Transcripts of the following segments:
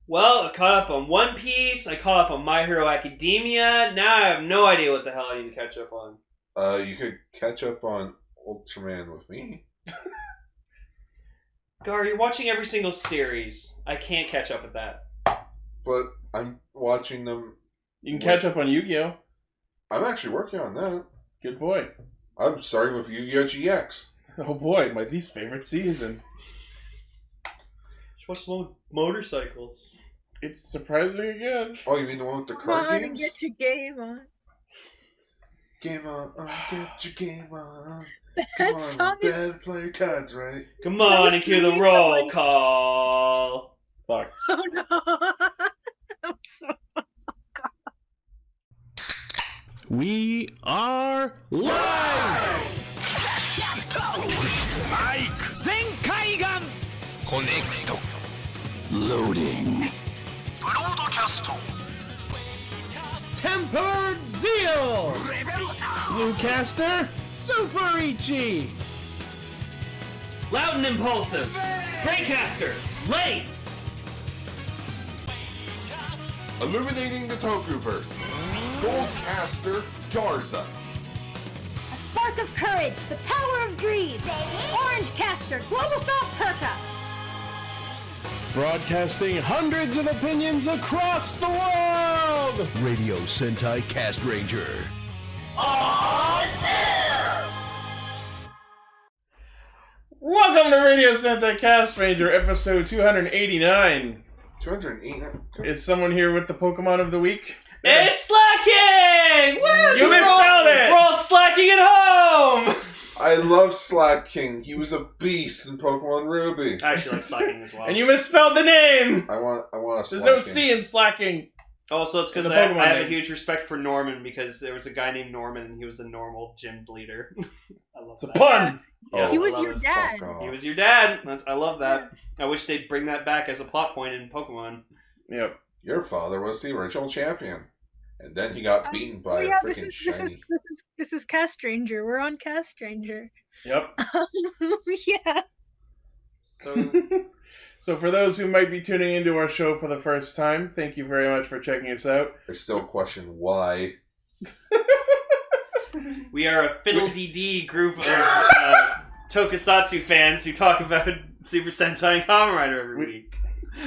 Well, I caught up on One Piece, I caught up on My Hero Academia, now I have no idea what the hell I need to catch up on. You could catch up on Ultraman with me. Gar, you're watching every single series. I can't catch up with that. But I'm watching them. You can catch up on Yu-Gi-Oh! I'm actually working on that. Good boy. I'm starting with Yu-Gi-Oh! GX. Oh boy, my least favorite season. Just watch the one with motorcycles. It's surprisingly good. Oh, you mean the one with the card Come on games? and get your game on. Game on, get your game on. That Come on, song is... better play your cards right. Come So on and cue the sweet, roll but- call. Fuck. Oh no. I'm so... We are live! Mike! Zenkaigan! Connect. Loading. Broadcast. Tempered Zeal! Bluecaster, Super Ichi! Loud and impulsive. Greycaster. Late. Illuminating the Tokuverse. Goldcaster Garza. A spark of courage, the power of dreams. Orange Caster, Global Soft Perka. Broadcasting hundreds of opinions across the world! Radio Sentai Castranger. Welcome to Radio Sentai Castranger, episode 289. 208. Is someone here with the Pokemon of the week? It's slacking! Woo! You misspelled it! We're all slacking at home! I love Slack King. He was a beast in Pokemon Ruby. I actually like slacking as well. And you misspelled the name! I want a There's Slack no King. C in slacking. Also, it's because The I Pokemon have a name. huge respect for Norman because there was a guy named Norman and he was a normal gym leader. I love It's a that. pun! Yeah, He Oh, was I love your it. dad. Fuck off. He was your dad. I love that. I wish they'd bring that back as a plot point in Pokemon. Yep. Your father was the original champion. And then he got beaten by yeah, a freaking shiny. this is Castranger. We're on Castranger. Yep. Yeah. So, So for those who might be tuning into our show for the first time, thank you very much for checking us out. I still question why. we are a fiddle-dee-dee group of tokusatsu fans who talk about Super Sentai and Kamen Rider every week.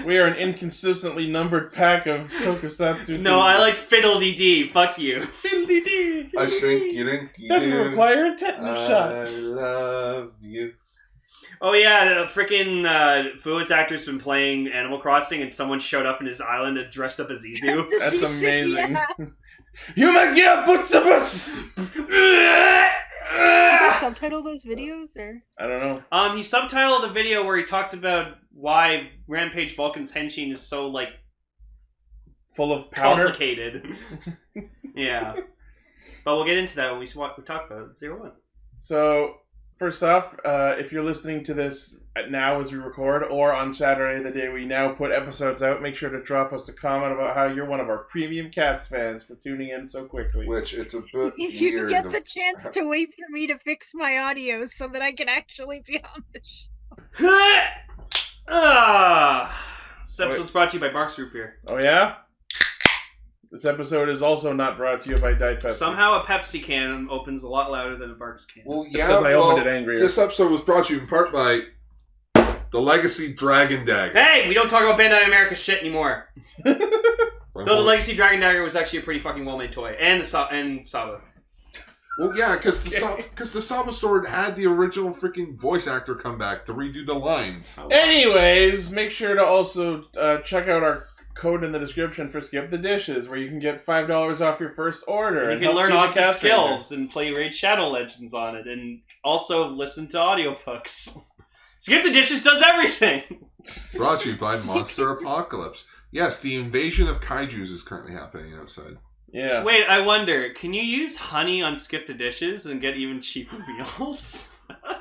We are an inconsistently numbered pack of tokusatsu. No, I like fiddle-dee-dee. Fuck you. Fiddly-dee. I shrink you, dink you, Doesn't do. require a tetanus I shot. love you. Oh yeah, freaking Fuwa's actor's been playing Animal Crossing and someone showed up in his island and dressed up as Izu. That's amazing. Yeah. You might get a butts. Did they subtitle those videos or? I don't know. He subtitled a video where he talked about why Rampage Vulcan's henshin is so, like, Full of powder. complicated. Yeah. But we'll get into that when we talk about it. 01. So, first off, if you're listening to this now as we record, or on Saturday, the day we now put episodes out, make sure to drop us a comment about how you're one of our premium cast fans for tuning in so quickly. Which it's a bit You weird. get the chance to wait for me to fix my audio so that I can actually be on the show. This episode's brought to you by Mark's Group Beer. Oh yeah? This episode is also not brought to you by Diet Pepsi. Somehow a Pepsi can opens a lot louder than a Mark's can. Well, It's yeah, because I well, opened it angrier. this episode was brought to you in part by the Legacy Dragon Dagger. Hey, we don't talk about Bandai America shit anymore. Though the Legacy Dragon Dagger was actually a pretty fucking well-made toy. And Saba. Well, yeah, because the Saba Sword had the original freaking voice actor come back to redo the lines. Anyways, make sure to also check out our code in the description for Skip the Dishes, where you can get $5 off your first order. You and can help learn feed the awesome cast skills and play Raid Shadow Legends on it, and also listen to audiobooks. Skip the Dishes does everything! Brought to you by Monster Apocalypse. Yes, the invasion of kaijus is currently happening outside. Yeah. Wait, I wonder, can you use honey on Skip the Dishes and get even cheaper meals?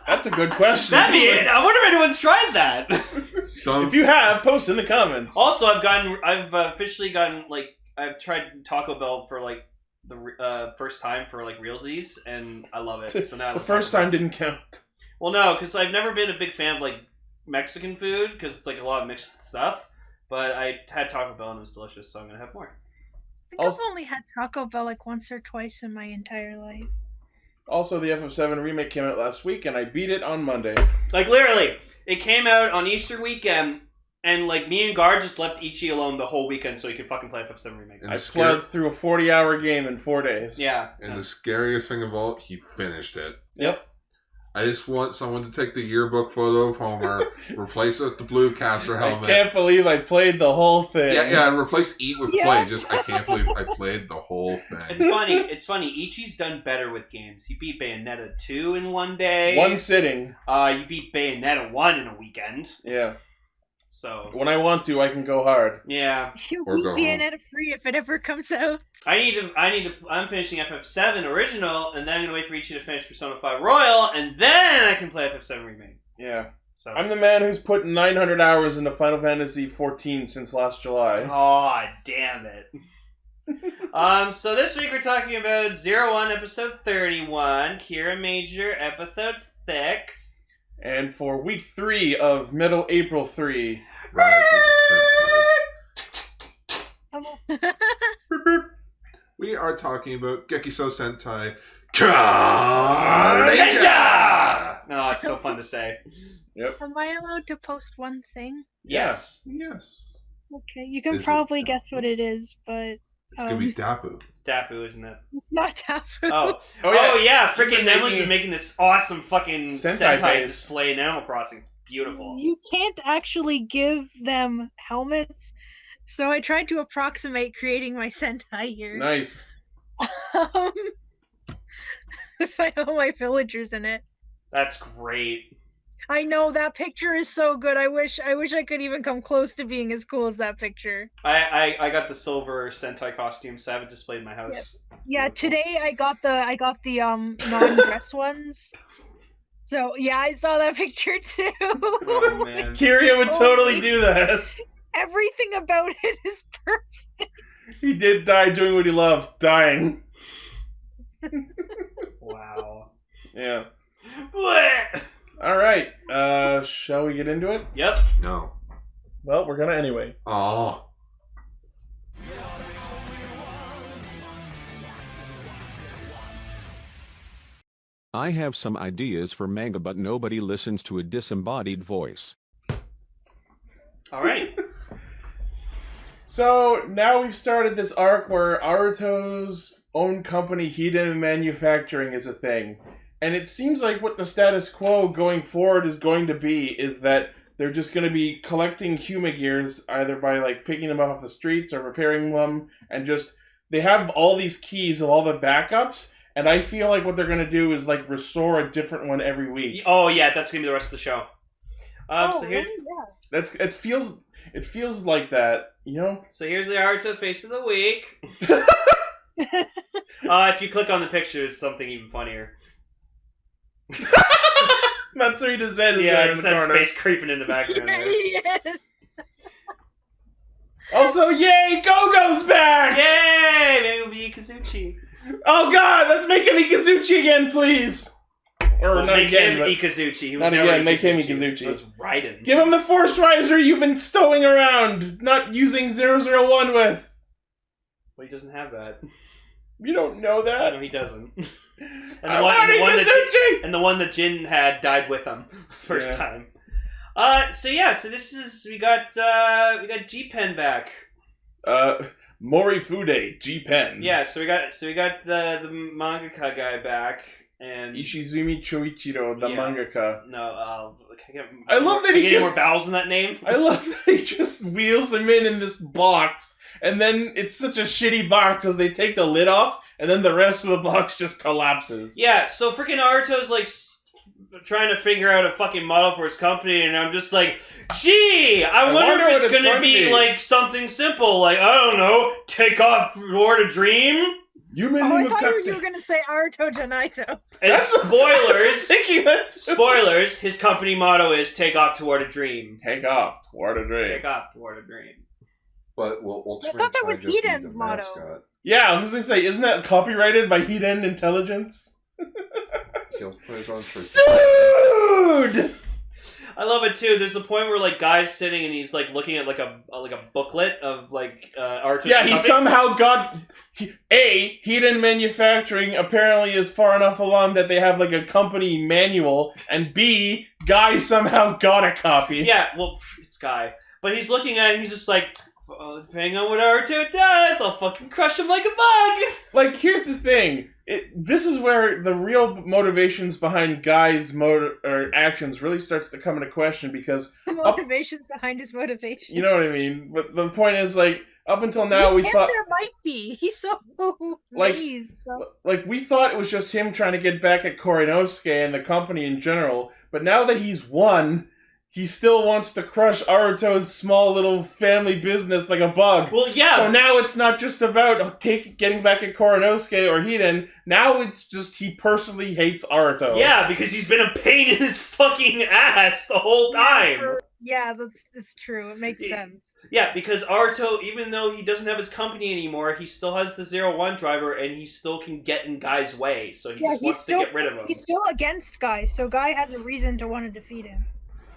That's a good question. That'd be it. I wonder if anyone's tried that. If you have, post in the comments. Also, I've officially gotten, like, I've tried Taco Bell for, like, the first time for, like, realsies, and I love it. So now The first time didn't count. Well, no, because I've never been a big fan of, like, Mexican food, because it's, like, a lot of mixed stuff. But I had Taco Bell and it was delicious, so I'm gonna have more. I think I've only had Taco Bell like once or twice in my entire life. Also, the FF7 remake came out last week, and I beat it on Monday. Like, literally, it came out on Easter weekend, and, like, me and Gar just left Ichi alone the whole weekend so he could fucking play FF7 Remake. I played through a 40-hour game in 4 days. Yeah. And the scariest thing of all, he finished it. Yep. I just want someone to take the yearbook photo of Homer, replace it with the blue caster helmet. I can't believe I played the whole thing. Yeah, and replace eat with play. Just, I can't believe I played the whole thing. It's funny. Ichi's done better with games. He beat Bayonetta 2 in one day. One sitting. You beat Bayonetta 1 in a weekend. Yeah. So when I want to, I can go hard. Yeah. You'll beat Bayonetta free if it ever comes out. I'm finishing FF7 original, and then I'm gonna wait for Ichi to finish Persona 5 Royal, and then I can play FF7 Remake. Yeah. So I'm the man who's put 900 hours into Final Fantasy 14 since last July. Oh, damn it. So this week we're talking about 01 episode 31, Kiramager episode 6. And for week 3 of Middle April 3, Rise of the Sentais. We are talking about Gekisou Sentai Carranger! No, it's so fun to say. Yep. Am I allowed to post one thing? Yes. Yes. Okay, you can probably guess what it is, but... It's gonna be Dapu. It's Dapu, isn't it? It's not Dapu. Oh yeah, freaking Nemily's been making this awesome fucking Sentai base. display in Animal Crossing. It's beautiful. You can't actually give them helmets, so I tried to approximate creating my Sentai here. Nice. If I have my villagers in it. That's great. I know, that picture is so good. I wish I could even come close to being as cool as that picture. I got the silver Sentai costume, so I have it displayed in my house. Yeah, today I got the non-dress ones. So yeah, I saw that picture too. Oh man. Kiria would totally do that. Everything about it is perfect. He did die doing what he loved, dying. Wow. Yeah. All right. Shall we get into it? Yep. No. Well, we're gonna anyway. Oh. I have some ideas for manga, but nobody listens to a disembodied voice. All right. So now we've started this arc where Aruto's own company, Hiden Manufacturing, is a thing. And it seems like what the status quo going forward is going to be is that they're just going to be collecting Huma gears either by like picking them up off the streets or repairing them, and just they have all these keys of all the backups, and I feel like what they're going to do is like restore a different one every week. Oh yeah, that's going to be the rest of the show. So here's It feels like that, you know? So here's the Aruto face of the week. If you click on the picture, there's something even funnier. Matsuhita's head is yeah, there in it's the that corner. face creeping in the background there. Yes. Also, yay, Go-Go's back! Yay! Maybe it'll be Ikazuchi. Oh god, let's make him Ikazuchi again, please! Or Well, not make again, him but Ikazuchi. He was not never again, make him It Ikazuchi. was Raiden. Give him the Force Riser you've been stowing around, not using 001 with. Well, he doesn't have that. You don't know that. No, he doesn't. And I want Ikazuchi! the one that Jin had died with him first Yeah. time. So this is we got G-Pen back. Morifude, G-Pen. Yeah, so we got the mangaka guy back, and Ishizumi Choichiro, the Yeah. mangaka. No, I love that he get just- more vowels in that name. I love that he just wheels him in this box, and then it's such a shitty box because they take the lid off, and then the rest of the box just collapses. Yeah, so freaking Naruto's like trying to figure out a fucking model for his company, and I'm just like, gee, I wonder what if it's it's gonna going to be be. like something simple, like, I don't know, take off toward a dream? You made Oh, I him thought Captain. you were gonna say Aruto Janaito. And That's spoilers, thinking that. spoilers, his company motto is take off toward a dream. Take off toward a dream. Take off toward a dream. But will Ultimate I thought that was Tiger be Hiden's the motto. mascot? Yeah, I was gonna say, isn't that copyrighted by Hiden Intelligence? He'll play his own Sued! I love it too. There's a point where like Guy's sitting and he's like looking at like a booklet of like art. Yeah, he somehow got Hidden Manufacturing apparently is far enough along that they have like a company manual, and B, Guy somehow got a copy. Yeah, well, it's Guy, but he's looking at it and he's just like, depending on what Aruto does, I'll fucking crush him like a bug. Like, here's the thing. This is where the real motivations behind Guy's actions really starts to come into question, because The motivations behind his motivation. you know what I mean. But the point is, like, up until now, we thought there might be. He's so like, so... like we thought it was just him trying to get back at Korinosuke and the company in general. But now that he's won, he still wants to crush Aruto's small little family business like a bug. Well, yeah. So now it's not just about getting back at Korinosuke or Hiden. Now it's just he personally hates Aruto. Yeah, because he's been a pain in his fucking ass the whole time. Yeah, that's true. It makes sense. Yeah, because Aruto, even though he doesn't have his company anymore, he still has the 01 driver, and he still can get in Guy's way, so he just wants to get rid of him. He's still against Guy, so Guy has a reason to want to defeat him.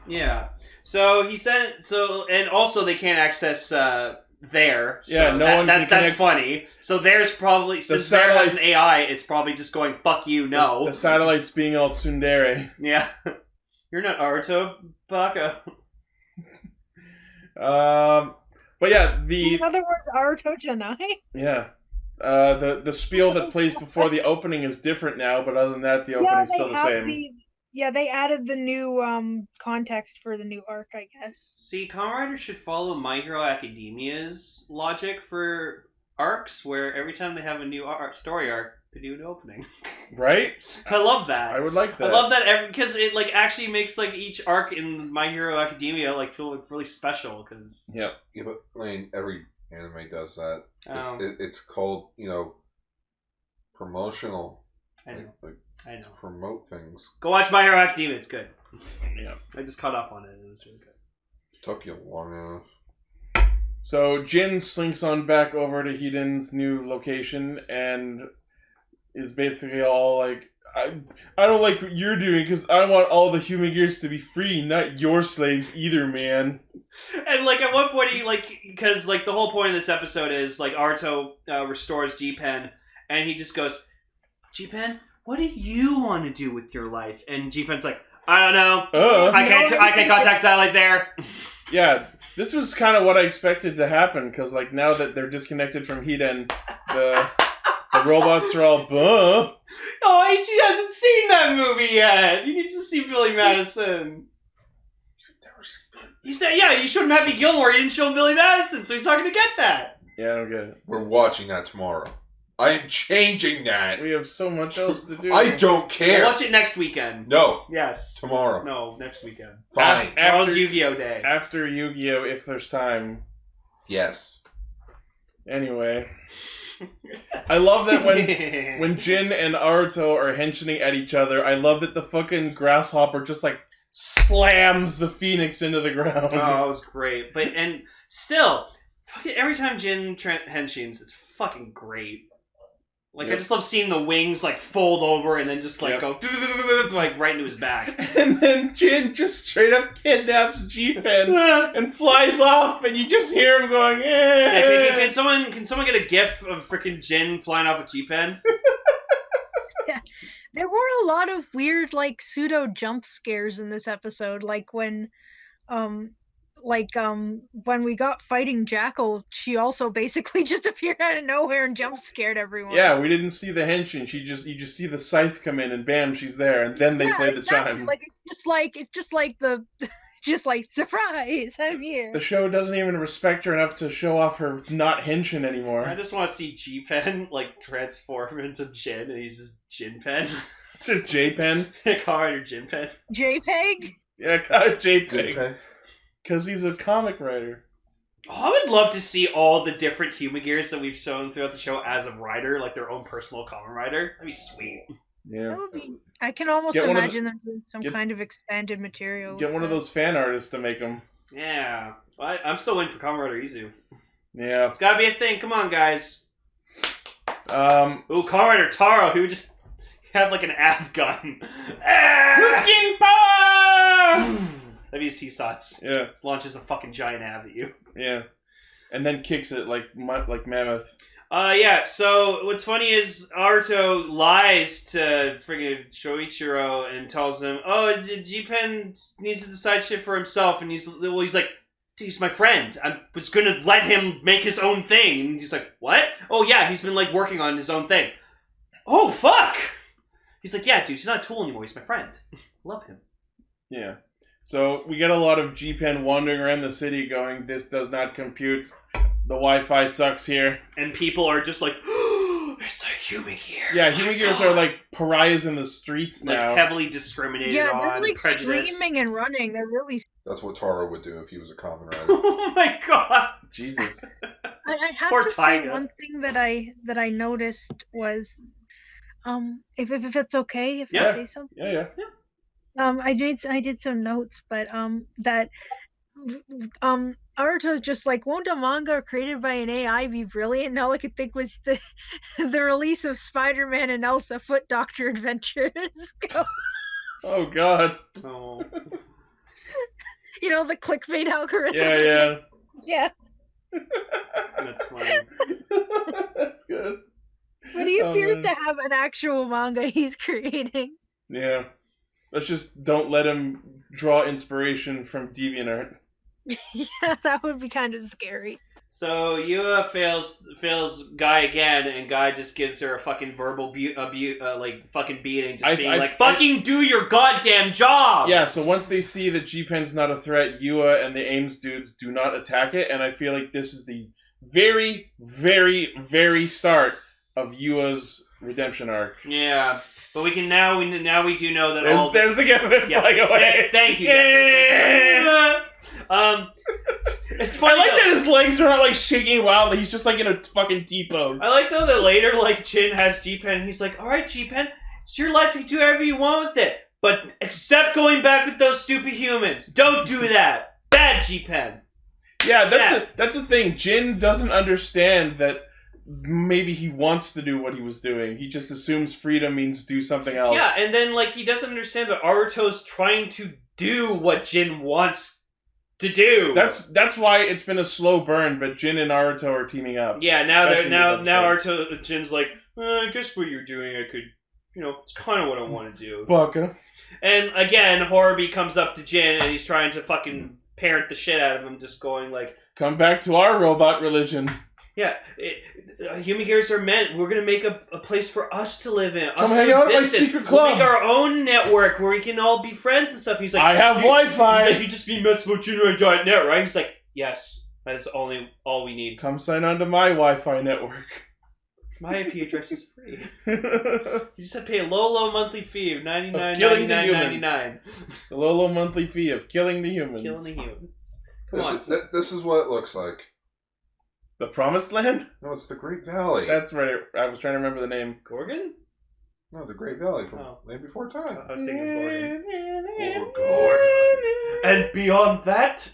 Yeah. So he sent... and also they can't access there. So yeah, that's funny. So there's probably... Since there has an AI, it's probably just going, fuck you, no. The satellite's being all tsundere. Yeah. You're not Aruto, Baka. But yeah, in other words, Aruto Janai? Yeah. The spiel that plays before the opening is different now, but other than that, the opening's still the same. Yeah, they added the new context for the new arc, I guess. See, Kamen Rider should follow My Hero Academia's logic for arcs, where every time they have a new story arc, they do an opening. Right? I love that. I would like that. I love that because it like actually makes like each arc in My Hero Academia like feel like, really special. Cause yeah, but I mean, every anime does that. It's called, promotional. I know. I know. Promote things. Go watch My Hero Academia. It's good. Yeah, I just caught up on it. It was really good. Took you long enough. So Jin slinks on back over to Hiden's new location and is basically all like, I don't like what you're doing because I want all the human gears to be free, not your slaves either, man. And like at one point he because the whole point of this episode is like Aruto restores G-Pen and he just goes, G-Pen, what do you want to do with your life? And G-Pen's like, I don't know. I can't contact satellite there. Yeah, this was kind of what I expected to happen because like now that they're disconnected from Hiden, the robots are all buh. Oh, Ichi hasn't seen that movie yet. He needs to see Billy Madison. He said, yeah, you showed him Happy Gilmore. You didn't show him Billy Madison, so he's not going to get that. Yeah, I don't get it. We're watching that tomorrow. I am changing that. We have so much else to do. I don't care. We'll watch it next weekend. No. Yes. Tomorrow. No, next weekend. Fine. Tomorrow's Yu-Gi-Oh! Day. After Yu-Gi-Oh! If there's time. Yes. Anyway. I love that when Jin and Aruto are henching at each other, I love that the fucking grasshopper just like slams the phoenix into the ground. Oh, it was great. But, and still, fucking every time Jin henshins, it's fucking great. Like, I just love seeing the wings, like, fold over and then just, like, go, like, right into his back. And then Jin just straight up kidnaps G-Pen and flies off, and you just hear him going, eh. Yeah, can someone get a gif of freaking Jin flying off with G-Pen? Yeah. There were a lot of weird, like, pseudo jump scares in this episode, like when we got fighting Jackal, she also basically just appeared out of nowhere and jump scared everyone. Yeah, we didn't see the henshin. You just see the scythe come in and bam, she's there, and then they play the chime. Like it's just like surprise, I'm here. The show doesn't even respect her enough to show off her not henshin anymore. I just want to see G-Pen like transform into Jin, and he's just Jin-Pen. It's a J-Pen. Carranger Jin-Pen. JPEG. Yeah, J-Pen. Because he's a comic writer. Oh, I would love to see all the different human gears that we've shown throughout the show as a writer, like their own personal Kamen Rider. That'd be sweet. Yeah. That would be. I can almost imagine them doing some kind of expanded material. Get one of those fan artists to make them. Yeah. Well, I'm still waiting for Kamen Rider Izu. Yeah. It's gotta be a thing. Come on, guys. Ooh, Kamen Rider Taro, he would just have like an ab gun. Looking power! That'd be Seasats. Yeah. Launches a fucking giant ab at you. Yeah. And then kicks it like Mammoth. Yeah, so what's funny is Aruto lies to friggin' Shoichiro and tells him, oh, G-Pen needs to decide shit for himself, and he's like, dude, he's my friend. I was gonna let him make his own thing. And he's like, what? Oh yeah, he's been like working on his own thing. Oh, fuck! He's like, yeah, dude, he's not a tool anymore, he's my friend. Love him. Yeah. So we get a lot of G-Pen wandering around the city going, this does not compute. The Wi-Fi sucks here. And people are just like, oh, there's a human here. Yeah, human gears are like pariahs in the streets now. Like heavily discriminated on. Yeah, they're like prejudiced. screaming and running. They're really... That's what Taro would do if he was a Kamen Rider. Oh my god! Jesus. I have Poor to Taiga. say one thing that I noticed was, if it's okay if I say something. Yeah. I did some notes, but that Aruto's just like, won't a manga created by an AI be brilliant? And all I could think was the release of Spider-Man and Elsa Foot Doctor Adventures. Oh god. Oh. You know, the clickbait algorithm. Yeah. Yeah. That's funny. That's good. But he appears to have an actual manga he's creating. Yeah. Let's just don't let him draw inspiration from DeviantArt. Yeah, that would be kind of scary. So Yua fails Guy again, and Guy just gives her a fucking verbal fucking beating, just being like, "Fucking do your goddamn job!" Yeah, so once they see that G-Pen's not a threat, Yua and the Ames dudes do not attack it, and I feel like this is the very, very, very start of Yua's redemption arc. Yeah, but we can now we do know that there's the Gavin flying away. Thank you. It's funny. I like that his legs are not like shaking wildly. He's just like in a fucking T-pose. I like though that later, like Jin has G-Pen, and he's like, "All right, G-Pen, it's your life. You do whatever you want with it, but except going back with those stupid humans. Don't do that. Bad G-Pen." Yeah, that's the thing. Jin doesn't understand that. Maybe he wants to do what he was doing. He just assumes freedom means do something else. Yeah, and then like he doesn't understand that Aruto's trying to do what Jin wants to do. That's why it's been a slow burn, but Jin and Aruto are teaming up. Yeah, now Aruto Jin's like, I guess what you're doing, I could, it's kind of what I want to do. Baka. And again, Horobi comes up to Jin and he's trying to fucking parent the shit out of him, just going like, come back to our robot religion. Yeah, human gears are meant. We're gonna make a place for us to live in. Come hang out at my secret club. We'll make our own network where we can all be friends and stuff. He's like, I have Wi-Fi. He's like, you just need metsmochino.net, right? He's like, yes, that is all we need. Come sign on to my Wi-Fi network. My IP address is free. You just have to pay a low monthly fee of $99.99. The low monthly fee of killing the humans. This is what it looks like. The Promised Land? No, it's the Great Valley. That's right. I was trying to remember the name. Gorgon? No, the Great Valley from Land Before Time. I was thinking Gorgon. Or Gorgon. And beyond that?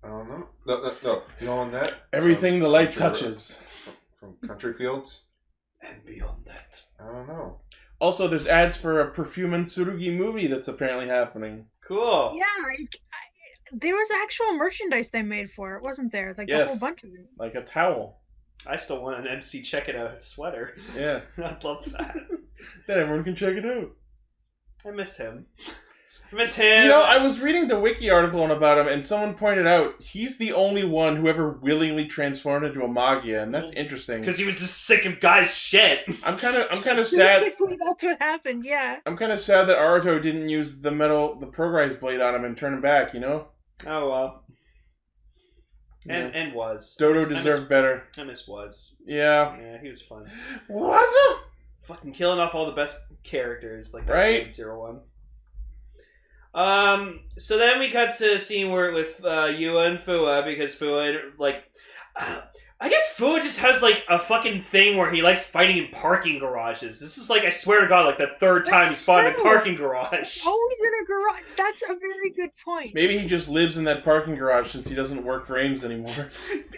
I don't know. No. Beyond that? Everything the light touches. From Country Fields? And beyond that? I don't know. Also, there's ads for a Perfume and Tsurugi movie that's apparently happening. Cool. Yeah, there was actual merchandise they made for it, wasn't there? Like a whole bunch of them. Like a towel. I still want an MC Check It Out sweater. Yeah. I'd love that. Then everyone can check it out. I miss him. I was reading the wiki article about him, and someone pointed out he's the only one who ever willingly transformed into a Magia, and that's interesting. Because he was just sick of guys' shit. I'm kind of sad. Basically, that's what happened. Yeah. I'm kind of sad that Aruto didn't use the Progrise blade on him and turn him back. Oh well. And was. Dodo deserved better. I miss Was. Yeah. Yeah, he was fun. Was it? Fucking killing off all the best characters like right? 01. So then we got to a scene where with Yua and Fuwa, because Fuwa I guess Fuwa just has, like, a fucking thing where he likes fighting in parking garages. This is, like, I swear to God, like, the third time he's fought in a parking garage. Always in a garage. That's a very good point. Maybe he just lives in that parking garage since he doesn't work for Ames anymore.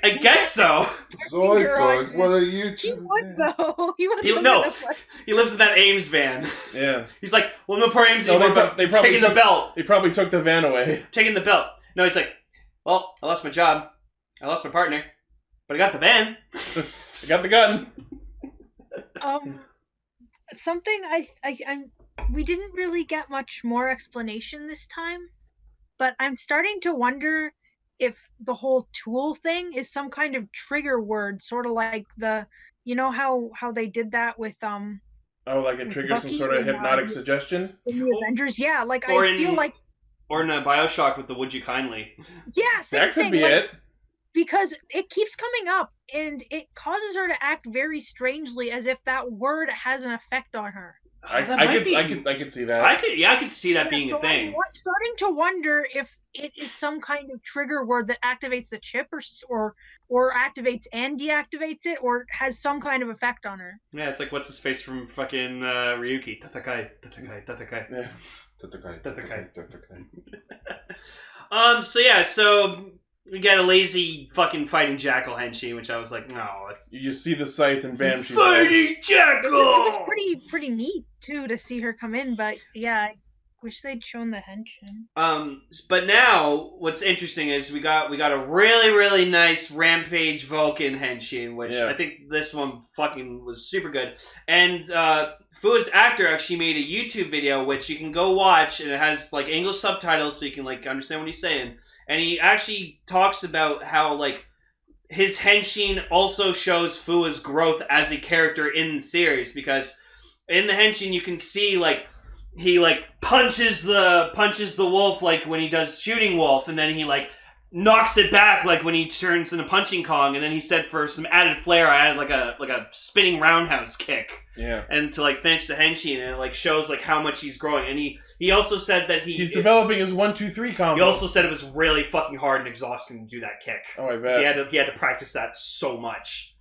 I guess so. Zoidberg, what are you He would, though. He would live no. in a parking. He lives in that Ames van. Yeah. He's like, well, no poor Ames No, anymore, they but probably taking the belt. They probably took the van away. Taking the belt. No, he's like, well, I lost my job. I lost my partner. But I got the van. I got the gun. Something we didn't really get much more explanation this time, but I'm starting to wonder if the whole tool thing is some kind of trigger word, sort of like how they did that with Oh, like it triggers some Bucky sort of in, hypnotic suggestion? in the Avengers. Yeah, like Or I feel like Or in a Bioshock with the Would You Kindly. yeah, same That could thing, be like, it. because it keeps coming up and it causes her to act very strangely, as if that word has an effect on her. I could see that. I could see that being So a thing. I'm starting to wonder if it is some kind of trigger word that activates the chip, or activates and deactivates it, or has some kind of effect on her. Yeah, it's like what's his face from fucking Ryuki. Tatakai. Yeah. So we got a lazy fucking fighting jackal henchie, which I was like, no, it's You see the scythe and bam, she's fighting jackal. It was pretty neat too to see her come in, but yeah, I wish they'd shown the henshin. But now what's interesting is we got a really, really nice Rampage Vulcan henshin, which I think this one fucking was super good. And Fuwa's actor actually made a YouTube video, which you can go watch, and it has like English subtitles so you can like understand what he's saying. And he actually talks about how like his henshin also shows Fuwa's growth as a character in the series, because in the henshin you can see like he like punches the wolf like when he does Shooting Wolf, and then he like knocks it back like when he turns into Punching Kong, and then he said for some added flair I added like a spinning roundhouse kick. Yeah. And to like finish the henshin, and it like shows like how much he's growing. And he also said that he's developing his 1-2-3 combo. He also said it was really fucking hard and exhausting to do that kick. Oh, I bet. He had to practice that so much.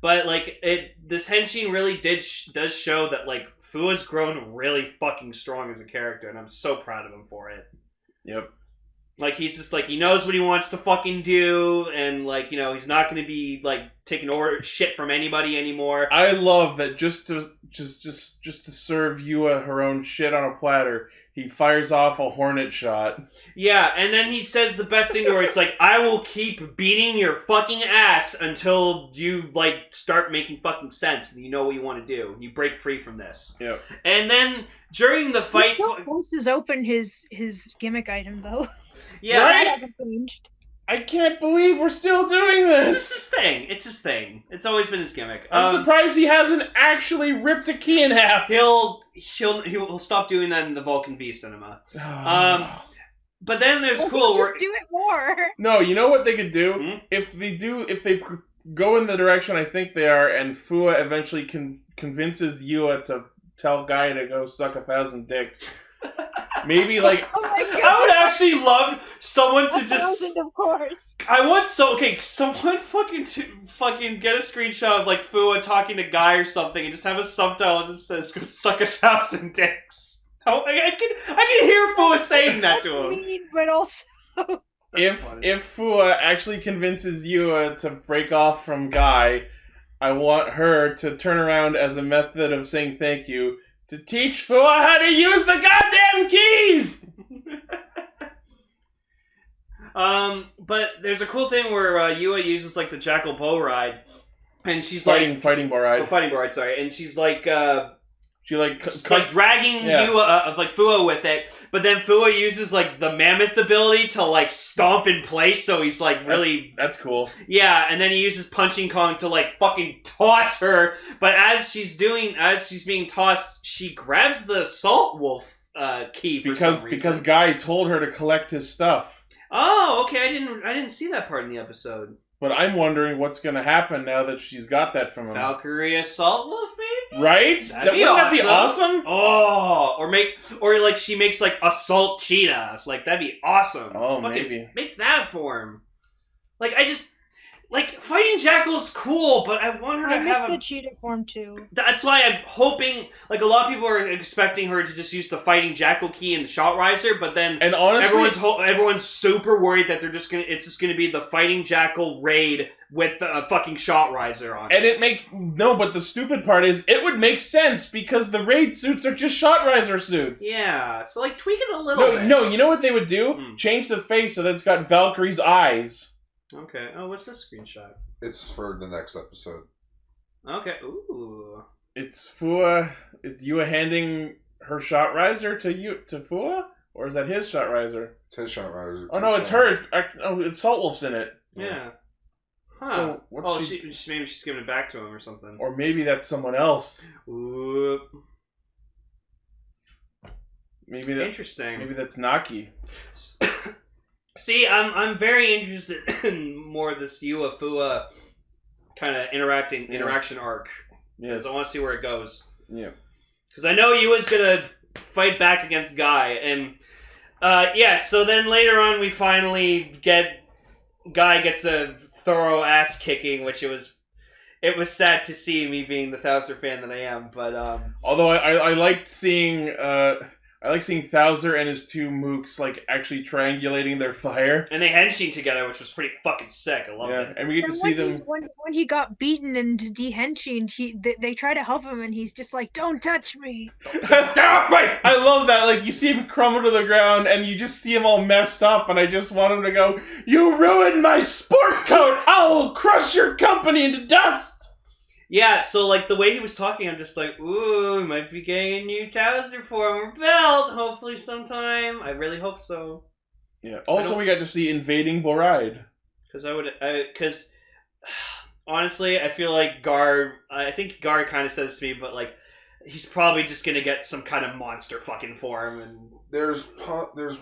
But like this henshin really does show that like Fuwa's grown really fucking strong as a character, and I'm so proud of him for it. Yep. Like, he's just, like, he knows what he wants to fucking do, and, like, you know, he's not going to be, like, taking shit from anybody anymore. I love that just to serve Yua her own shit on a platter, he fires off a hornet shot. Yeah, and then he says the best thing to her, it's like, I will keep beating your fucking ass until you, like, start making fucking sense, and you know what you want to do. You break free from this. Yep. And then, during the fight... He still forces open his gimmick item, though. Yeah, right? That hasn't changed. I can't believe we're still doing this. It's his thing. It's his thing. It's always been his gimmick. I'm surprised he hasn't actually ripped a key in half. He'll stop doing that in the Vulcan V cinema. But then there's cool. Just do it more. No, you know what they could do? Hmm? If they go in the direction I think they are, and Fuwa eventually convinces Yua to tell Guy to go suck 1,000 dicks. Maybe like I would actually love someone to just. Of course. I want someone fucking get a screenshot of like Fuwa talking to Guy or something, and just have a subtitle that says "Go suck 1,000 dicks." Oh, I can hear Fuwa saying that to him. Mean, but also. If Fuwa actually convinces Yua to break off from Guy, I want her to turn around as a method of saying thank you to teach Fuwa how to use the goddamn keys! But there's a cool thing where Yua uses like the Jackal Bow Ride, and she's fighting bow ride. Fighting Bow Ride, sorry, and she's like she like dragging Yua like Fuwa with it, but then Fuwa uses like the mammoth ability to like stomp in place, so he's like really that's cool. Yeah, and then he uses Punching Kong to like fucking toss her, but as she's being tossed, she grabs the Salt Wolf key for some reason. Because Guy told her to collect his stuff. Oh, okay, I didn't see that part in the episode. But I'm wondering what's going to happen now that she's got that from him. Valkyrie Assault Wolf, maybe? Right? Wouldn't that be awesome? Oh, or like she makes like Assault Cheetah. Like, that'd be awesome. Oh, fucking maybe. Make that for him. Like, like, fighting Jackal's cool, but I want her to I miss have the cheetah form too. That's why I'm hoping, like, a lot of people are expecting her to just use the fighting Jackal key and the shot riser, but then And honestly, everyone's super worried that it's just gonna be the fighting Jackal raid with the fucking shot riser on it. and but the stupid part is, it would make sense because the raid suits are just shot riser suits. Yeah, so, like, tweak it a little bit. No, you know what they would do? Change the face so that it's got Valkyrie's eyes. Okay. Oh, what's this screenshot? It's for the next episode. Okay. Ooh. It's Fuwa. It's Yua handing her shot riser to Fuwa? Or is that his shot riser? It's his shot riser. Oh no, it's hers. It's Saltwolf's in it. Yeah. Huh. So, what's maybe she's giving it back to him or something. Or maybe that's someone else. Ooh. Interesting. Maybe that's Naki. See, I'm very interested in more of this Yua Fuwa kind of interaction arc. Yes. I want to see where it goes. Yeah. Because I know Yua's gonna fight back against Guy, and so then later on we finally Guy gets a thorough ass kicking, which it was sad to see, me being the Thouser fan that I am, but although I liked seeing Thouser and his two mooks like actually triangulating their fire, and they henshin together, which was pretty fucking sick. I love it. And we get to see them when he got beaten and de-henshined, they try to help him, and he's just like, "Don't touch me." I love that. Like, you see him crumble to the ground, and you just see him all messed up, and I just want him to go, "You ruined my sport coat! I'll crush your company into dust!" Yeah, so, like, the way he was talking, I'm just like, ooh, we might be getting a new Thouser form or belt, hopefully sometime. I really hope so. Yeah. Also, we got to see Invading Boride. Because, honestly, I feel like I think Gar kind of says to me, but, like, he's probably just gonna get some kind of monster fucking form. And there's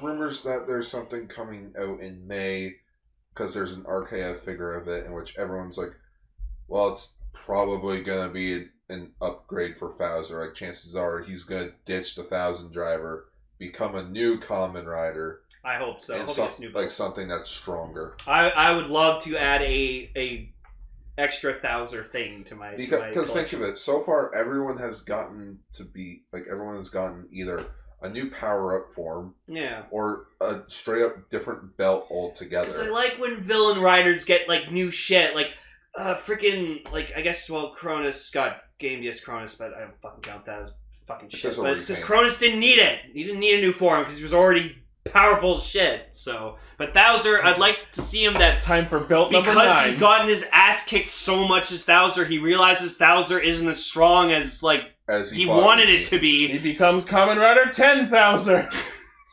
rumors that there's something coming out in May, because there's an RKF figure of it, in which everyone's like, well, it's probably gonna be an upgrade for Thouser. Like, chances are he's gonna ditch the 1000 driver, become a new Kamen Rider. I hope so. Like something that's stronger. I would love to add a extra Thouser thing to my because think of it. So far, everyone has gotten either a new power up form, or a straight up different belt altogether. Because I like when villain riders get like new shit, like. Freaking, like, I guess, well, Cronus got Game DS Cronus, but I don't fucking count that as fucking shit. But it's because Cronus didn't need it. He didn't need a new form because he was already powerful as shit. So, but Thouser, I'd like to see him that time for belt number 9. Because he's gotten his ass kicked so much as Thouser, he realizes Thouser isn't as strong as, like, as he wanted it to be. He becomes Kamen Rider 10 Thouser.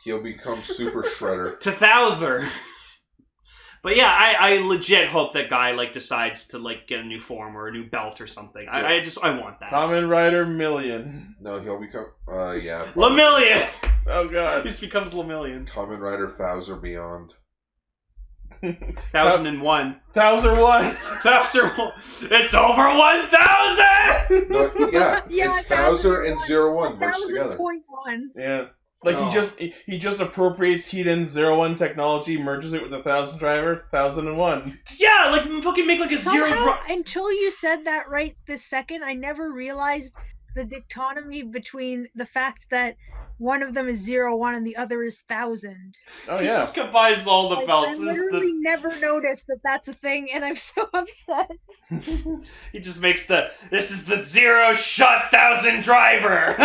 He'll become Super Shredder. To Thouser. But yeah, I legit hope that Guy, like, decides to, like, get a new form or a new belt or something. Yeah. I want that. Kamen Rider Million. No, he'll become, Lemillion! Oh god. He becomes Lemillion. Kamen Rider Thouser Beyond. 1001. Thouser 1. Thouser 1. It's over 1,000! It's Thouser and 01 merged together. 1,000.1. Yeah. Like, he just appropriates Hiden's 01 technology, merges it with 1000 driver, 1001. Yeah, like, fucking make like a zero driver. Until you said that right this second, I never realized the dichotomy between the fact that one of them is 01 and the other is 1000. Oh, He yeah. just combines all the belts. I literally never noticed that that's a thing, and I'm so upset. He just makes this is the 0-shot 1000 driver!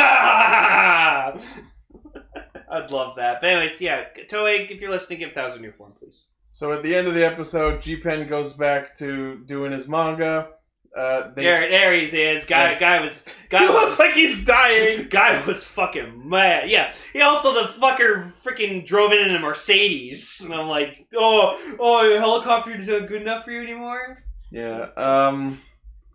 I'd love that. But anyways, yeah, Toei, if you're listening, give 1000 new form, please. So at the end of the episode, G-Pen goes back to doing his manga. There he is. Guy He looks like he's dying. Guy was fucking mad. Yeah. He also, the fucker freaking drove in a Mercedes. And I'm like, oh, helicopter's not good enough for you anymore? Yeah.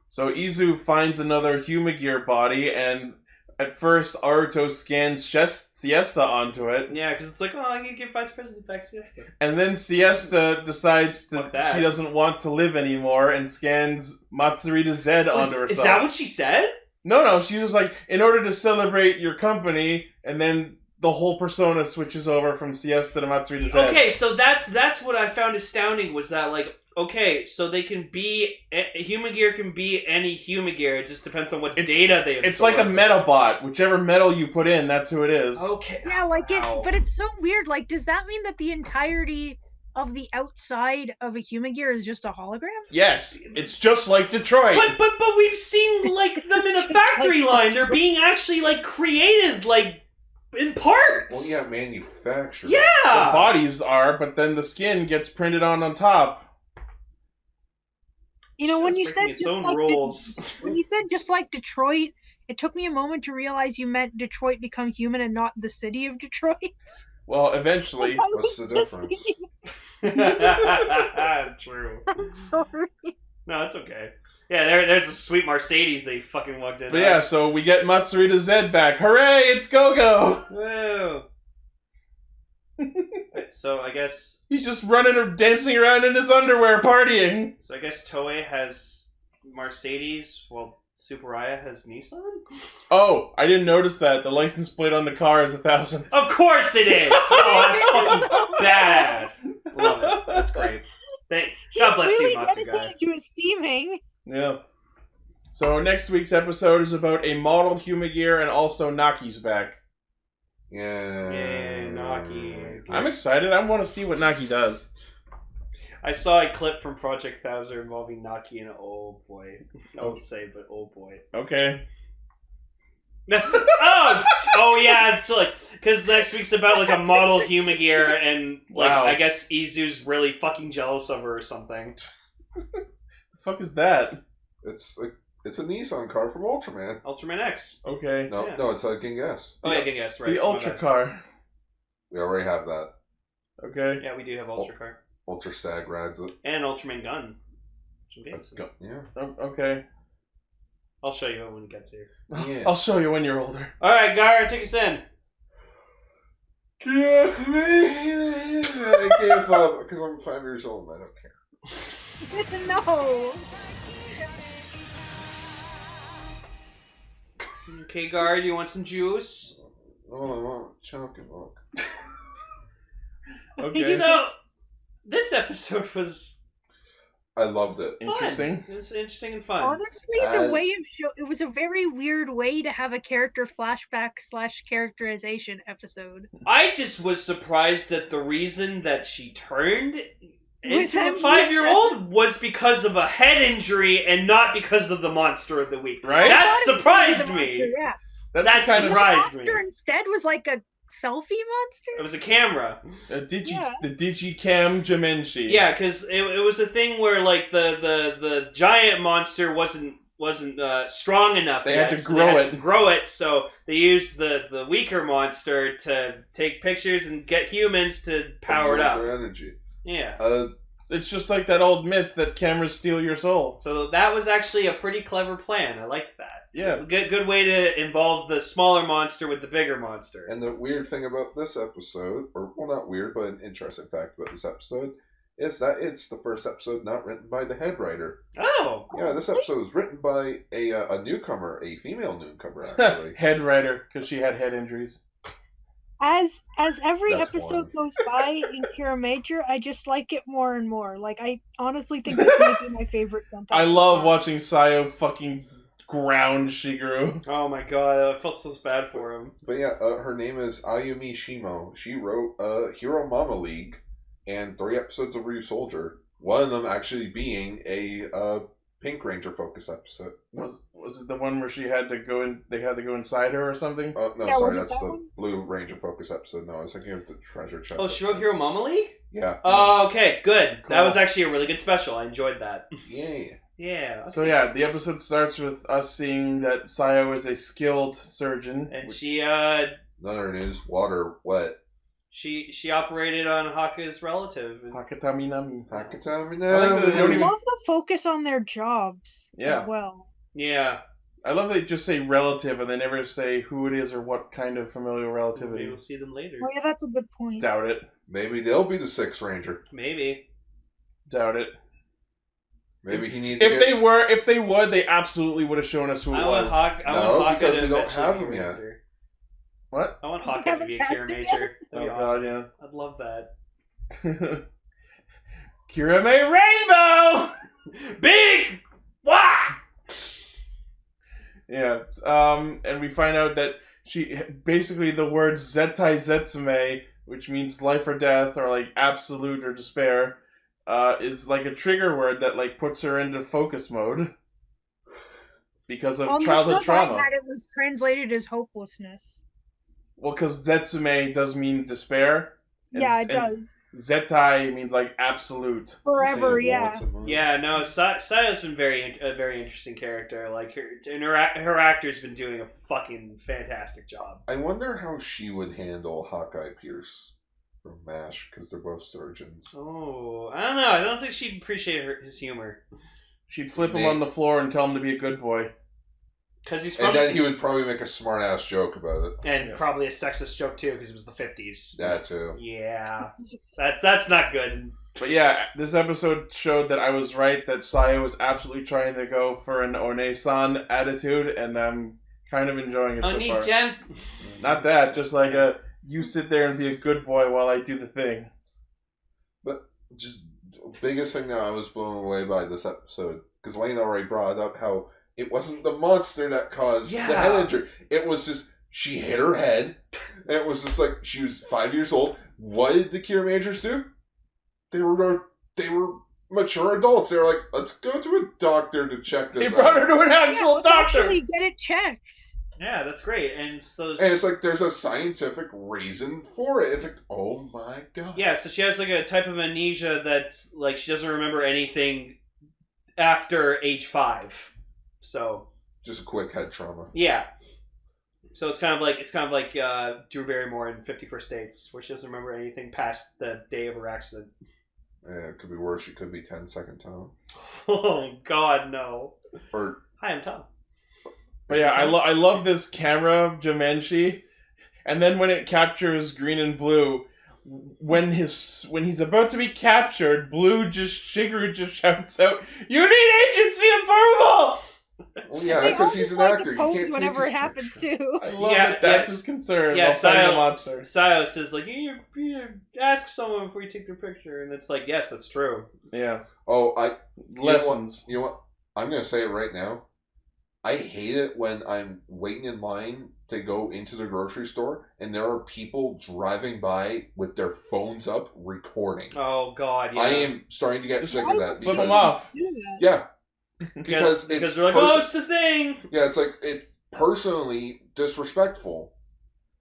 So Izu finds another Humagear body, and at first, Aruto scans Siesta onto it. Yeah, because it's like, oh, I can give Vice President back Siesta. And then Siesta decides she doesn't want to live anymore and scans Matsurita Z onto herself. Is that what she said? No, she's just like, in order to celebrate your company, and then the whole persona switches over from Siesta to Matsurita Z. Okay, so that's what I found astounding was that, like, okay, so they can be human gear can be any human gear. It just depends on what data they absorb. It's like a Metabot. Whichever metal you put in, that's who it is. Okay. Yeah, like it, but it's so weird. Like, does that mean that the entirety of the outside of a human gear is just a hologram? Yes, it's just like Detroit. But we've seen like them in a factory line. They're being actually like created like in parts. Well, yeah, manufactured. Yeah. The bodies are, but then the skin gets printed on top. You know, when you It's said making its just own like rules. when you said just like Detroit, it took me a moment to realize you meant Detroit Become Human and not the city of Detroit. Well, eventually. Like, I What's was the just difference? thinking- True. I'm sorry. No, it's okay. Yeah, there's a sweet Mercedes they fucking walked in. But yeah, so we get Matsuruta Zed back. Hooray, it's Go-Go! Woo. So I guess He's just running or dancing around in his underwear, partying. Toei has Mercedes, while Tsuburaya has Nissan? Oh, I didn't notice that. The license plate on the car is 1,000. Of course it is! Oh, that's fucking badass. Love it. That's great. God bless He's really you, Matsugai. dedicated to his theming. Yeah. So next week's episode is about a model Humagear and also Naki's back. Yeah. Yay, Naki. I'm excited. I want to see what Naki does. I saw a clip from Project Thouser involving Naki and oh boy. I won't say, but oh boy. Okay. oh yeah, it's like because next week's about like a model Humagear and like Wow. I guess Izu's really fucking jealous of her or something. The fuck is that? It's a Nissan car from Ultraman. Ultraman X. Okay. No, Yeah. no, it's a Genghis. Oh yeah, yes, right. The Ultra car. We already have that. Okay. Yeah, we do have Ultra Car Ultra Stag rides it. and an Ultraman gun. Some games. Yeah. Oh, okay. I'll show you when it gets here. Yeah. I'll show you when you're older. All right, Gar, take us in. I gave up because I'm 5 years old and I don't care. No. Okay, Gar, you want some juice? Oh, I want chocolate. Okay. So, this episode was I loved it. fun. Interesting. It was interesting and fun. Honestly, the way of it was a very weird way to have a character flashback / characterization episode. I just was surprised that the reason that she turned Was into a that 5-year-old was because of a head injury and not because of the monster of the week. Right? That I thought it was surprised the me. monster, yeah. That the kind The of surprised monster me. instead was like a selfie monster. It was a camera. Yeah. the Digicam Jimenshi. Yeah, because it was a thing where like the giant monster wasn't strong enough. They yet, had to so grow they had it. to grow it, so they used the weaker monster to take pictures and get humans to power it Absorb up. their energy. Yeah. It's just like that old myth that cameras steal your soul. So that was actually a pretty clever plan. I liked that. Yeah. Good way to involve the smaller monster with the bigger monster. And the weird thing about this episode, or well, not weird, but an interesting fact about this episode, is that it's the first episode not written by the head writer. Oh! Yeah, this episode was written by a newcomer, a female newcomer, actually. Head writer, because she had head injuries. As every That's episode one. goes by in Kiramager, I just like it more and more. Like, I honestly think this might be my favorite Sentai. I so love far. watching Sayo fucking ground Shigeru. Oh my god, I felt so bad for him. But yeah, her name is Ayumi Shimo. She wrote Hero Mama League and 3 episodes of Ryu Soldier. One of them actually being a Pink Ranger focus episode. Was it the one where she had to go in? They had to go inside her or something? No, Yeah, was sorry, it that's that the one? Blue Ranger focus episode. No, I was thinking of the Treasure Chest. Oh, she wrote episode. Hero Mama League? Yeah. Oh, okay, good. Cool. That was actually a really good special. I enjoyed that. Yeah. Yeah. So yeah, the episode starts with us seeing that Sayo is a skilled surgeon. And which- she None of it is water wet. she operated on Haka's relative. Hakatami Nami. Hakatami I like that they I don't even- love the focus on their jobs Yeah. as well. Yeah. I love they just say relative and they never say who it is or what kind of familial relativity. Maybe we'll see them later. Oh yeah, that's a good point. Doubt it. Maybe they'll be the 6th Ranger. Maybe. Doubt it. Maybe he needs to If they would, they absolutely would have shown us who it I want was. Haka because to we don't eventually have be him a yet. Ranger. What? I want We Haka to haven't be a cast him Kiramager. yet? That'd be Oh awesome. god, I'd love that. yeah. Kiramager Rainbow! Big! Wah! Yeah, and we find out that she basically the word Zettai Zetsume, which means life or death or like absolute or despair, is like a trigger word that like puts her into focus mode because of childhood trauma. I had it was translated as hopelessness. Well, because Zetsume does mean despair. Yeah, it does. Zettai means like absolute. Forever, yeah. Yeah, no, Sayo's been a very interesting character. Like her actor's been doing a fucking fantastic job. I wonder how she would handle Hawkeye Pierce from MASH, because they're both surgeons. Oh, I don't know. I don't think she'd appreciate his humor. She'd flip him on the floor and tell him to be a good boy. Because he's and then he would probably make a smart ass joke about it, and probably a sexist joke too, because it was the 50s. That too. Yeah, that's not good. But yeah, this episode showed that I was right, that Sayo was absolutely trying to go for an One-san attitude, and I'm kind of enjoying it so far. Oni-chan? Not that, just like you sit there and be a good boy while I do the thing. But just biggest thing that I was blown away by this episode, because Lane already brought up how it wasn't the monster that caused the head injury. It was just, she hit her head, and it was just like, she was 5 years old. What did the Kiramagers do? They were mature adults. They were like, let's go to a doctor to check this out. They brought her to an actual doctor. Actually get it checked. Yeah, that's great. And it's like, there's a scientific reason for it. It's like, oh my god. Yeah, so she has like a type of amnesia that's like, she doesn't remember anything after age 5. So just a quick head trauma. Yeah. So it's kind of like Drew Barrymore in 50 First Dates, where she doesn't remember anything past the day of her accident. Yeah, it could be worse. She could be 10-second Tom. Oh God, no. Or hi, I'm Tom. But yeah, I love this camera Jimenshi, and then when it captures Green and Blue, when he's about to be captured, Shigeru just shouts out, "You need agency approval!" Well, yeah, because he's an actor. You can't whenever it happens too. I love that. That's his concern. Yeah, Sayo says like, you ask someone before you take their picture, and it's like, yes, that's true. Yeah. Oh, lessons. You know what? I'm gonna say it right now. I hate it when I'm waiting in line to go into the grocery store and there are people driving by with their phones up recording. Oh God! Yeah. I am starting to get sick of that. Flip them off. Yeah. Because they're like, oh, it's the thing. Yeah, it's like, it's personally disrespectful.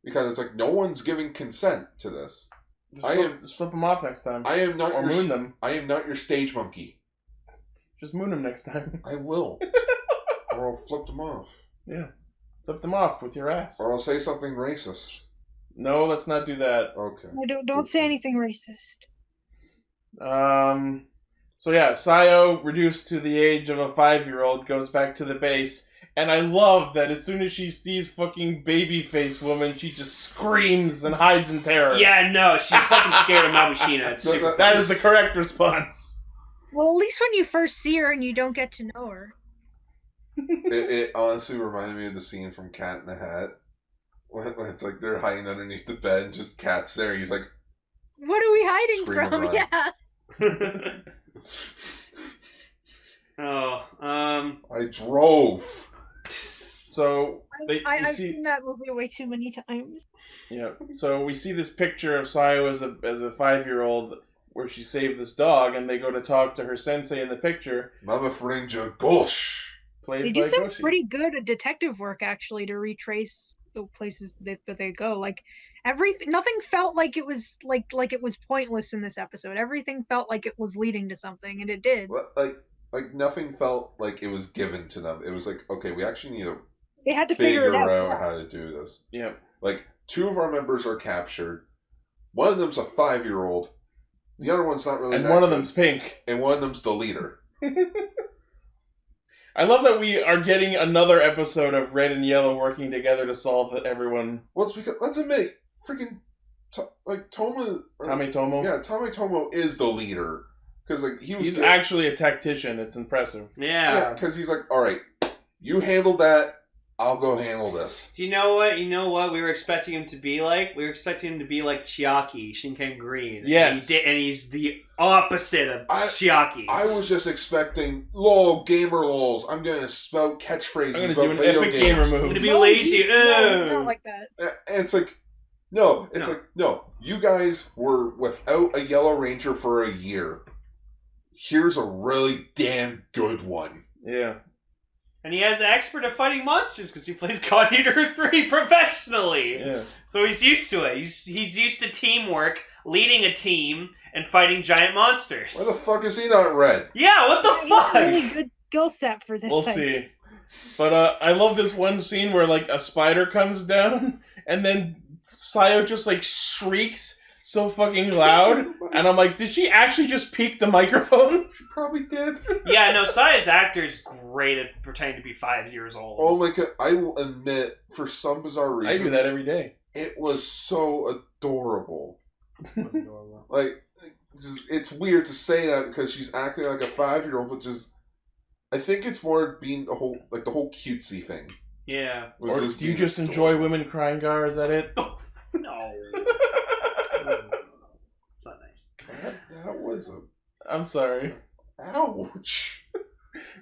Because it's like, no one's giving consent to this. Just flip them off next time. I am not or moon them. I am not your stage monkey. Just moon them next time. I will. Or I'll flip them off. Yeah. Flip them off with your ass. Or I'll say something racist. No, let's not do that. Okay. No, don't say anything racist. So yeah, Sayo, reduced to the age of a 5-year-old, goes back to the base, and I love that as soon as she sees fucking babyface woman, she just screams and hides in terror. Yeah, no, she's fucking scared of Mabushina. That is the correct response. Well, at least when you first see her and you don't get to know her. It honestly reminded me of the scene from Cat in the Hat. When it's like they're hiding underneath the bed and just Cat's there. He's like, what are we hiding from? Yeah. I drove. So I've seen that movie way too many times. Yeah. So we see this picture of Sayo as a 5-year-old where she saved this dog, and they go to talk to her sensei in the picture. Mama Fringer Gosh. They do some pretty good detective work actually to retrace the places that they go. Like nothing felt like it was like it was pointless in this episode. Everything felt like it was leading to something, and it did. Well, like nothing felt like it was given to them. It was like, okay, we actually need to. They had to figure it out how to do this. Yeah. Like 2 of our members are captured. One of them's a 5-year-old. The other one's not really. And one of them's pink. And one of them's the leader. I love that we are getting another episode of Red and Yellow working together to solve everyone. Well, let's admit, freaking Tomo. Tommy Tomo. Yeah, Tommy Tomo is the leader because he's actually a tactician. It's impressive. Yeah. Yeah, because he's like, all right, you handle that. I'll go handle this. Do you know what? You know what we were expecting him to be like? We were expecting him to be like Chiaki, Shinken Green. Yes. And he's the opposite of Chiaki. I was just expecting, lol, gamer lols. I'm going to spout catchphrases I'm about gonna do an video epic games. gamer I'm move. going to be lazy. No, it's not like that. And it's like, no. You guys were without a Yellow Ranger for a year. Here's a really damn good one. Yeah. And he has an expert at fighting monsters because he plays God Eater 3 professionally. Yeah. So he's used to it. He's used to teamwork, leading a team, and fighting giant monsters. Why the fuck is he not red? Yeah, what the fuck? He's a really good skill set for this. We'll see. But I love this one scene where like a spider comes down and then Sayo just like shrieks so fucking loud, and I'm like, did she actually just peek the microphone? She probably did. Yeah, no, Saya's actor is great at pretending to be 5 years old. Oh my god, I will admit, for some bizarre reason, I do that every day. It was so adorable. Like, it's weird to say that because she's acting like a 5-year-old, but just, I think it's more being the whole cutesy thing. Yeah. Or do you just enjoy women crying, Gar? Is that it? No. It's not nice. That was a... I'm sorry. Ouch.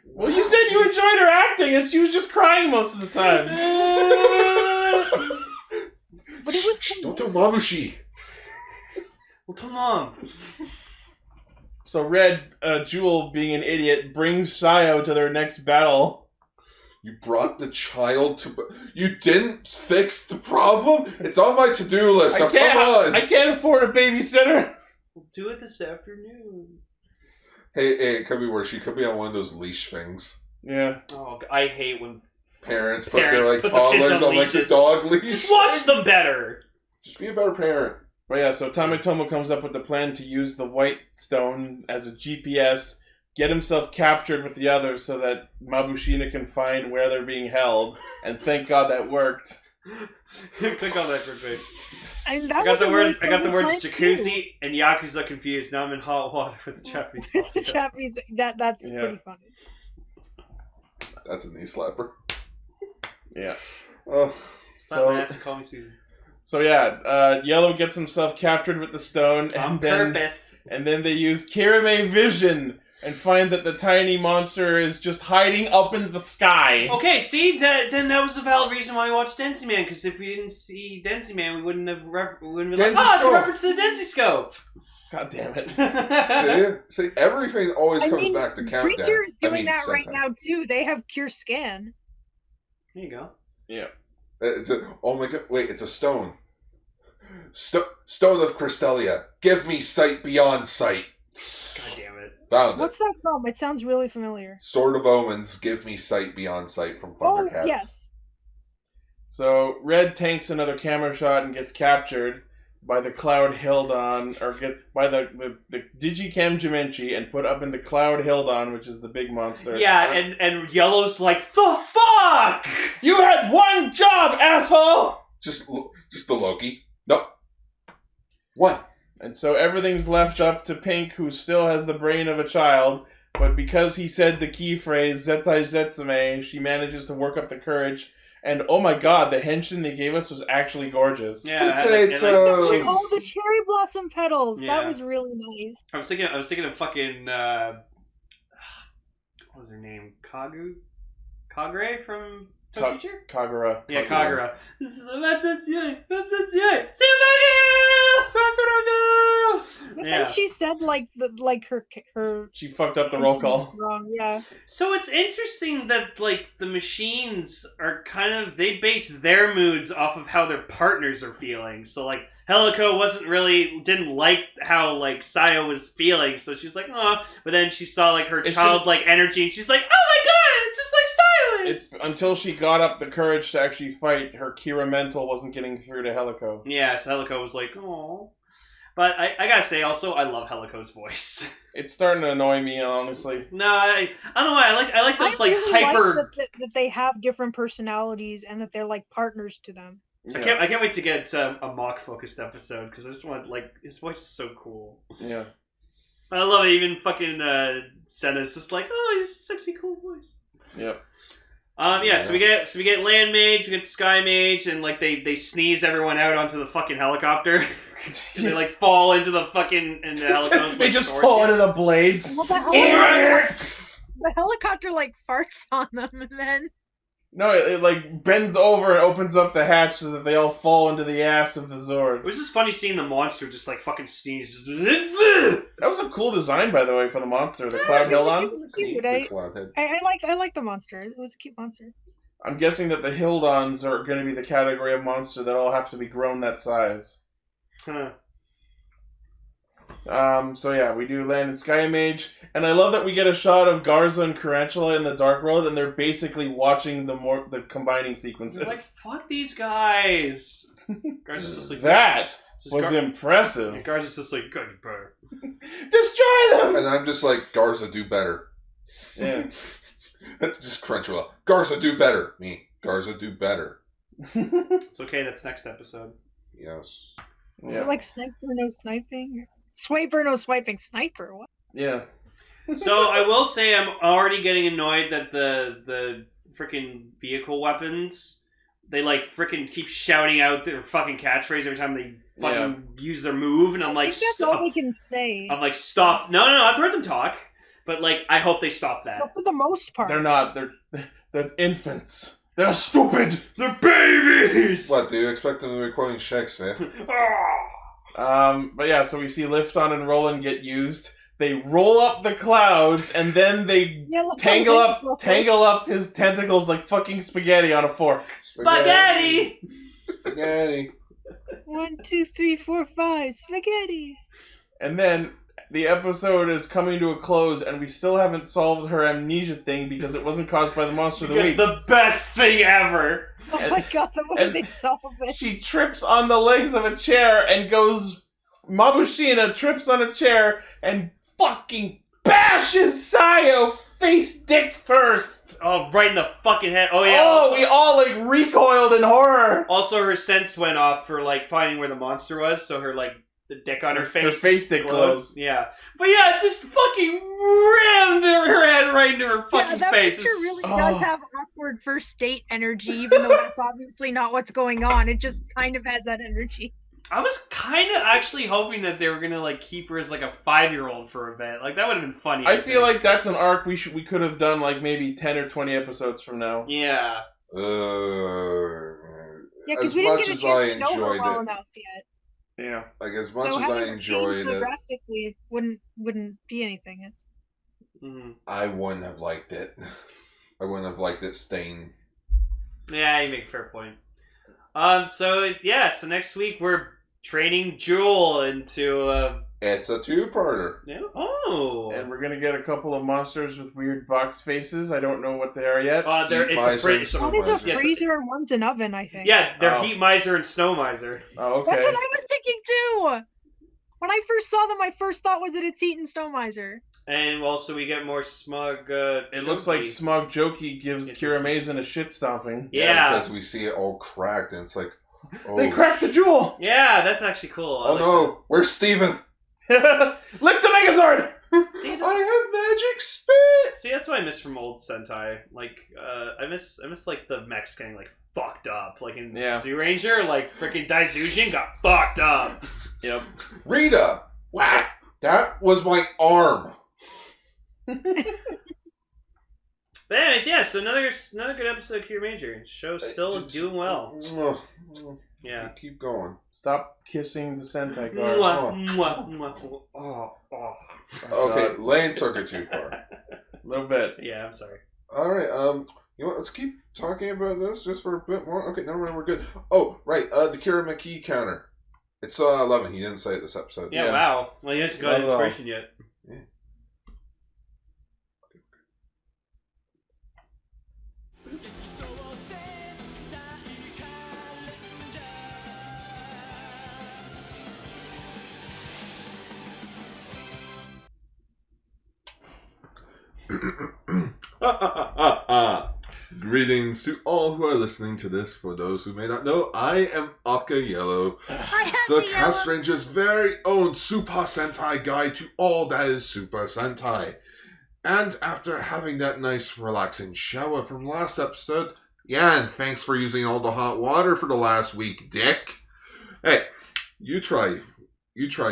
Well, you said you enjoyed her acting, and she was just crying most of the time. But it was... Don't tell Mamushi. Well, tell Mom. So Red, Jewel, being an idiot, brings Sayo to their next battle. You brought the child to... You didn't fix the problem? It's on my to-do list. Now, come on. I can't afford a babysitter. We'll do it this afternoon. Hey, it could be worse. She could be on one of those leash things. Yeah. Oh, I hate when Parents put their like put the kids toddlers on like the leashes. dog leash. Just watch them better. Just be a better parent. But yeah, so Tametomo comes up with the plan to use the white stone as a GPS, get himself captured with the others so that Mabushina can find where they're being held, and thank God that worked. Click on that for quick. I I got the words jacuzzi and Yakuza confused. Now I'm in hot water with the Japanese. The Japanese, that's pretty funny. That's a knee slapper. Yeah. Oh. Slap my ass and call me Susan. So yeah, Yellow gets himself captured with the stone, and then they use Kirame Vision and find that the tiny monster is just hiding up in the sky. Okay, see, then that was a valid reason why we watched Densy Man, because if we didn't see Densy Man, we wouldn't have been like, oh, it's a reference to the Densy Scope. God damn it. See, everything always comes back to Countdown. Creature is doing that right now, too. They have Cure Scan. There you go. Yeah. Oh my god, wait, it's a stone. Stone of Crystalia. Give me sight beyond sight. God damn it. Found What's that from? It sounds really familiar. Sword of Omens, give me sight beyond sight from Thundercats. Oh, yes. So Red tanks another camera shot and gets captured by the Cloud Hildon, or by the Digicam Jimenchi, and put up into Cloud Hildon, which is the big monster. Yeah, and Yellow's like, the fuck! You had one job, asshole! Just the Loki. Nope. One. And so everything's left up to Pink, who still has the brain of a child, but because he said the key phrase, Zettai Zetsume, she manages to work up the courage. And oh my god, the henshin they gave us was actually gorgeous. Yeah, potatoes. Oh, the cherry blossom petals. Yeah. That was really nice. I was thinking of fucking what was her name? Kagure from Tokucher? Kagura. Yeah, Kagura. That's it. But then she said like her. She fucked up the roll call. Wrong, yeah. So it's interesting that like the machines are they base their moods off of how their partners are feeling. So like Helico didn't like how like Sayo was feeling, so she was like, oh, but then she saw like her childlike energy, and she's like, oh my god, it's just like Sayo. It's until she got up the courage to actually fight, her Kira mental wasn't getting through to Helico. Yeah, so Helico was like, oh. But I gotta say, also, I love Helico's voice. It's starting to annoy me, honestly. No, I don't know why. I like those I like really hyper. Like that they have different personalities and that they're like partners to them. Yeah. I can't wait to get a mock focused episode because I just want his voice is so cool. Yeah. I love it. Even fucking Senna's just like, oh, he's a sexy, cool voice. Yep. So we get land mage, we get sky mage, and like they sneeze everyone out onto the fucking helicopter. They like fall into the fucking helicopter. They just fall into the blades. Well, the helicopter like farts on them, and then No, it like bends over and opens up the hatch so that they all fall into the ass of the Zord. It was just funny seeing the monster just like fucking sneeze. That was a cool design, by the way, for the monster. The cloud Hildon. It was cute. I like the monster. It was a cute monster. I'm guessing that the Hildons are going to be the category of monster that all have to be grown that size. Huh. So yeah, we do land and sky mage, and I love that we get a shot of Garza and Carranger in the Dark World, and they're basically watching the combining sequences. They're like, fuck these guys. Garza's just like, that was impressive. Yeah, Garza's just like, God, you better destroy them. And I'm just like, Garza, do better. Yeah. Just Crunchyroll. Garza, do better. Me. Garza, do better. It's okay. That's next episode. Yes. Is it like sniper, no sniping? Swiper, no swiping. Sniper, what? Yeah. So I will say I'm already getting annoyed that the freaking vehicle weapons, they like freaking keep shouting out their fucking catchphrase every time they fucking use their move, and I'm like, think that's stop. all they can say. I'm like, stop. No, I've heard them talk, but like, I hope they stop that. But for the most part. They're not. They're infants. They're stupid. They're babies. What, do you expect them to be quoting Shakespeare? But yeah, so we see Lifton and Roland get used. They roll up the clouds, and then they tangle up his tentacles like fucking spaghetti on a fork. Spaghetti! Spaghetti. 1, 2, 3, 4, 5. Spaghetti. And then the episode is coming to a close, and we still haven't solved her amnesia thing because it wasn't caused by the monster of the week. The best thing ever! Oh my god, the way they solve it. She trips on the legs of a chair and goes... Mabushina trips on a chair and fucking bashes Sayo face dick first. Oh, right in the fucking head. Oh, yeah. Oh, we all, like, recoiled in horror. Also, her sense went off for, like, finding where the monster was, so her, like, the dick on her face. Her face dick glows. Yeah. But yeah, just fucking rammed her head right into her fucking that face. picture really does have awkward first date energy, even though that's obviously not what's going on. It just kind of has that energy. I was kind of actually hoping that they were gonna like keep her as like a 5-year-old for a bit. Like that would have been funny. I feel like that's an arc we could have done like maybe 10 or 20 episodes from now. Yeah. Yeah, because we didn't get a chance to know her well enough yet. Yeah. Like as much as I enjoyed it, drastically wouldn't be anything. I wouldn't have liked it. I wouldn't have liked it staying. Yeah, you make a fair point. So next week we're training Jewel into It's a 2-parter. Yeah. Oh. And we're gonna get a couple of monsters with weird box faces. I don't know what they are yet. It's a One is a freezer and one's an oven, I think. Yeah, they're Heat Miser and Snow Miser. Oh, okay. That's what I was thinking too! When I first saw them, my first thought was that it's Eaten Snow Miser. And also we get more Smug It looks like Smug Jokey gives Kiramager a shit stomping. Yeah. Because we see it all cracked and it's like, oh, they cracked the jewel! Yeah, that's actually cool. Oh no, where's Steven? Lick the Megazord! See, I have magic spit! See, that's what I miss from old Sentai. Like, I miss like the mechs getting like fucked up. Like in Zoo Ranger, like freaking Daizujin got fucked up. Yep. Rita! Wow! That was my arm! But anyways, yeah, so another good episode of Kiramager. Show's still doing well. Yeah. Keep going. Stop kissing the Sentai guard. Mwah, mwah, mwah. Okay, Lane took it too far. A little bit. Yeah, I'm sorry. Alright, you know what, let's keep talking about this just for a bit more. Okay, never mind, we're good. Oh, right, the Kiramager counter. It's 11, he didn't say it this episode. Yeah, wow. Well, he hasn't got inspiration yet. Yeah. Greetings to all who are listening to this. For those who may not know, I am Aka Yellow, the Castranger's very own Super Sentai guide to all that is Super Sentai. And after having that nice relaxing shower from last episode, yeah, and thanks for using all the hot water for the last week, Dick. Hey, you try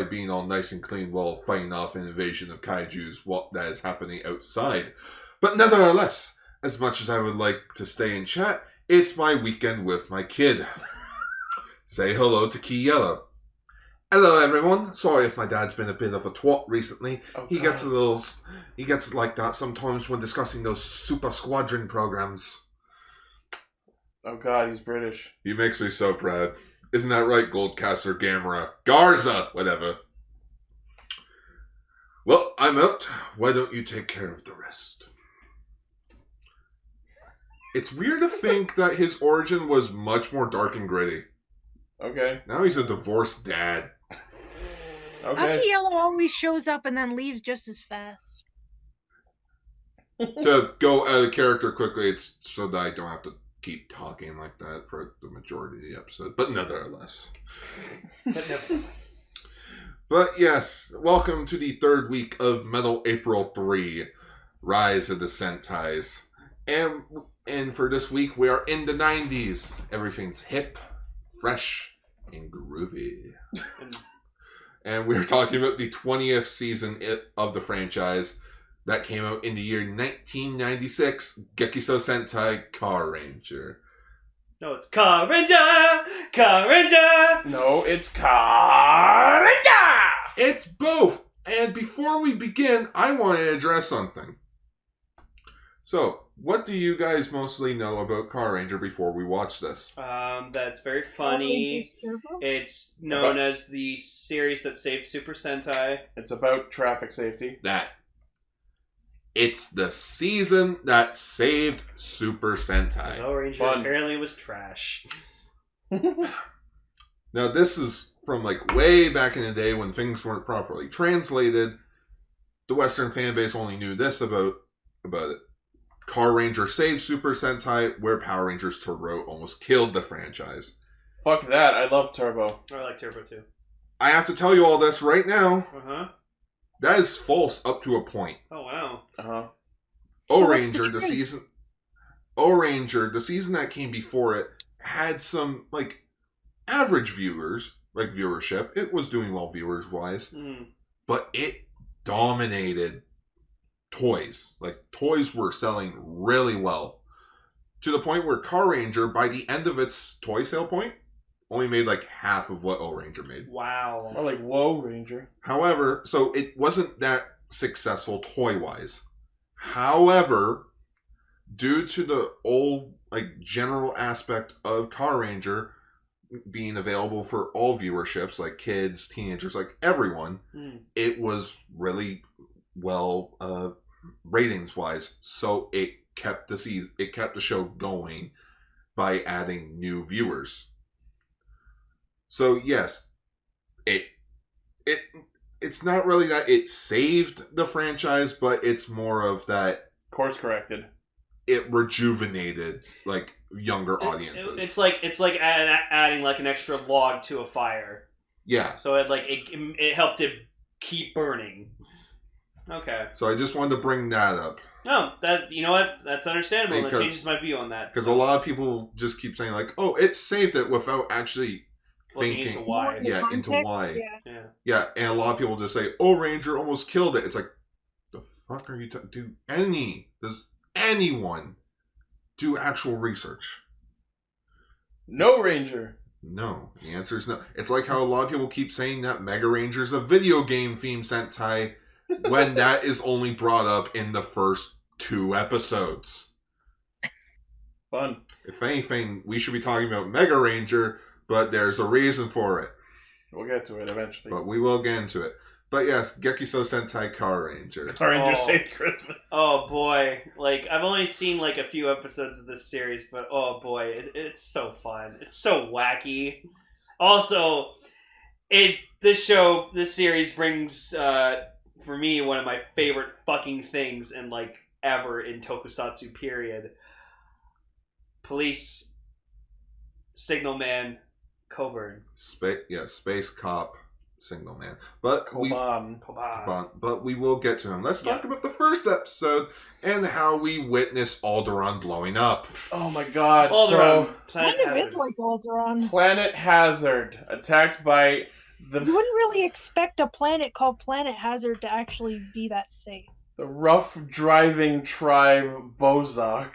being all nice and clean while fighting off an invasion of kaijus that is happening outside. But nevertheless, as much as I would like to stay and chat, it's my weekend with my kid. Say hello to Key Yellow. Hello, everyone. Sorry if my dad's been a bit of a twat recently. Oh, he gets like that sometimes when discussing those Super Squadron programs. Oh God, he's British. He makes me so proud. Isn't that right, Goldcaster Gamera? Garza! Whatever. Well, I'm out. Why don't you take care of the rest? It's weird to think that his origin was much more dark and gritty. Okay. Now he's a divorced dad. Okay. Yellow always shows up and then leaves just as fast. To go out of character quickly, it's so that I don't have to keep talking like that for the majority of the episode. But nevertheless. But yes, welcome to the third week of Metal April 3, Rise of the Sentais. And for this week, we are in the 90s. Everything's hip, fresh, and groovy. And we're talking about the 20th season of the franchise that came out in the year 1996, Gekisou Sentai Carranger. No, it's Carranger! Carranger! No, it's Carranger! It's both! And before we begin, I want to address something. So, what do you guys mostly know about Carranger before we watch this? That's very funny. It's known as the series that saved Super Sentai. It's about traffic safety. It's the season that saved Super Sentai. Power Ranger apparently was trash. Now, this is from like way back in the day when things weren't properly translated. The Western fan base only knew this about it. Carranger saved Super Sentai, where Power Rangers Turbo almost killed the franchise. Fuck that, I love Turbo. I like Turbo too. I have to tell you all this right now. Uh-huh. That is false up to a point. Oh, wow. Uh-huh. O-Ranger, the season that came before it, had some, like, average viewers, like viewership. It was doing well viewers-wise. But it dominated toys. Like, toys were selling really well. To the point where Carranger, by the end of its toy sale point, only made like half of what O-Ranger made. Wow. Or like Whoa Ranger. However, so it wasn't that successful toy-wise. However, due to the old, like, general aspect of Carranger being available for all viewerships, like kids, teenagers, like everyone, it was really well ratings-wise. So it kept the show going by adding new viewers. So yes, it's not really that it saved the franchise, but it's more of that course corrected. It rejuvenated like younger audiences. It's like adding like an extra log to a fire. Yeah. So it helped it keep burning. Okay. So I just wanted to bring that up. No, you know what? That's understandable. That changes my view on that. Because a lot of people just keep saying like, "Oh, it saved it," without actually thinking into why. Yeah, into why. Yeah. And a lot of people just say, "Oh, Ranger almost killed it." It's like, the fuck are you does anyone do actual research? No Ranger. No. The answer is no. It's like how a lot of people keep saying that Mega Ranger's a video game themed Sentai when that is only brought up in the first 2 episodes. Fun. If anything, we should be talking about Mega Ranger, but there's a reason for it. We'll get to it eventually. But we will get into it. But yes, Gekisou Sentai Carranger. Carranger saved Christmas. Oh boy. Like, I've only seen like a few episodes of this series, but oh boy, it's so fun. It's so wacky. Also, this series brings, for me, one of my favorite fucking things in like ever in tokusatsu period. Police Signalman Coburn. Space Cop Signal Man. But Koban. we will get to him. Let's talk about the first episode and how we witness Alderaan blowing up. Oh my god. Alderaan. Kind of is like Alderaan. Planet Hazard, attacked by the... You wouldn't really expect a planet called Planet Hazard to actually be that safe. the rough driving tribe Bozak,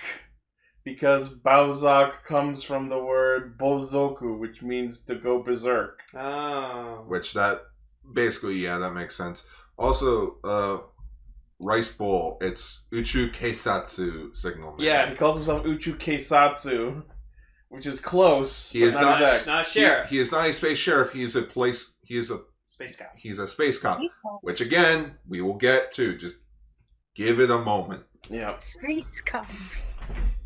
because Bozak comes from the word Bozoku, which means to go berserk. Oh. Which that basically, that makes sense. Also, Rice Bowl, it's Uchu Keisatsu Signal Man. Yeah, he calls himself Uchu Keisatsu, which is close. He is not a sheriff. He is not a space sheriff. He is a space cop. He's a space cop. Which again, we will get to. Just give it a moment. Yeah. Space cops.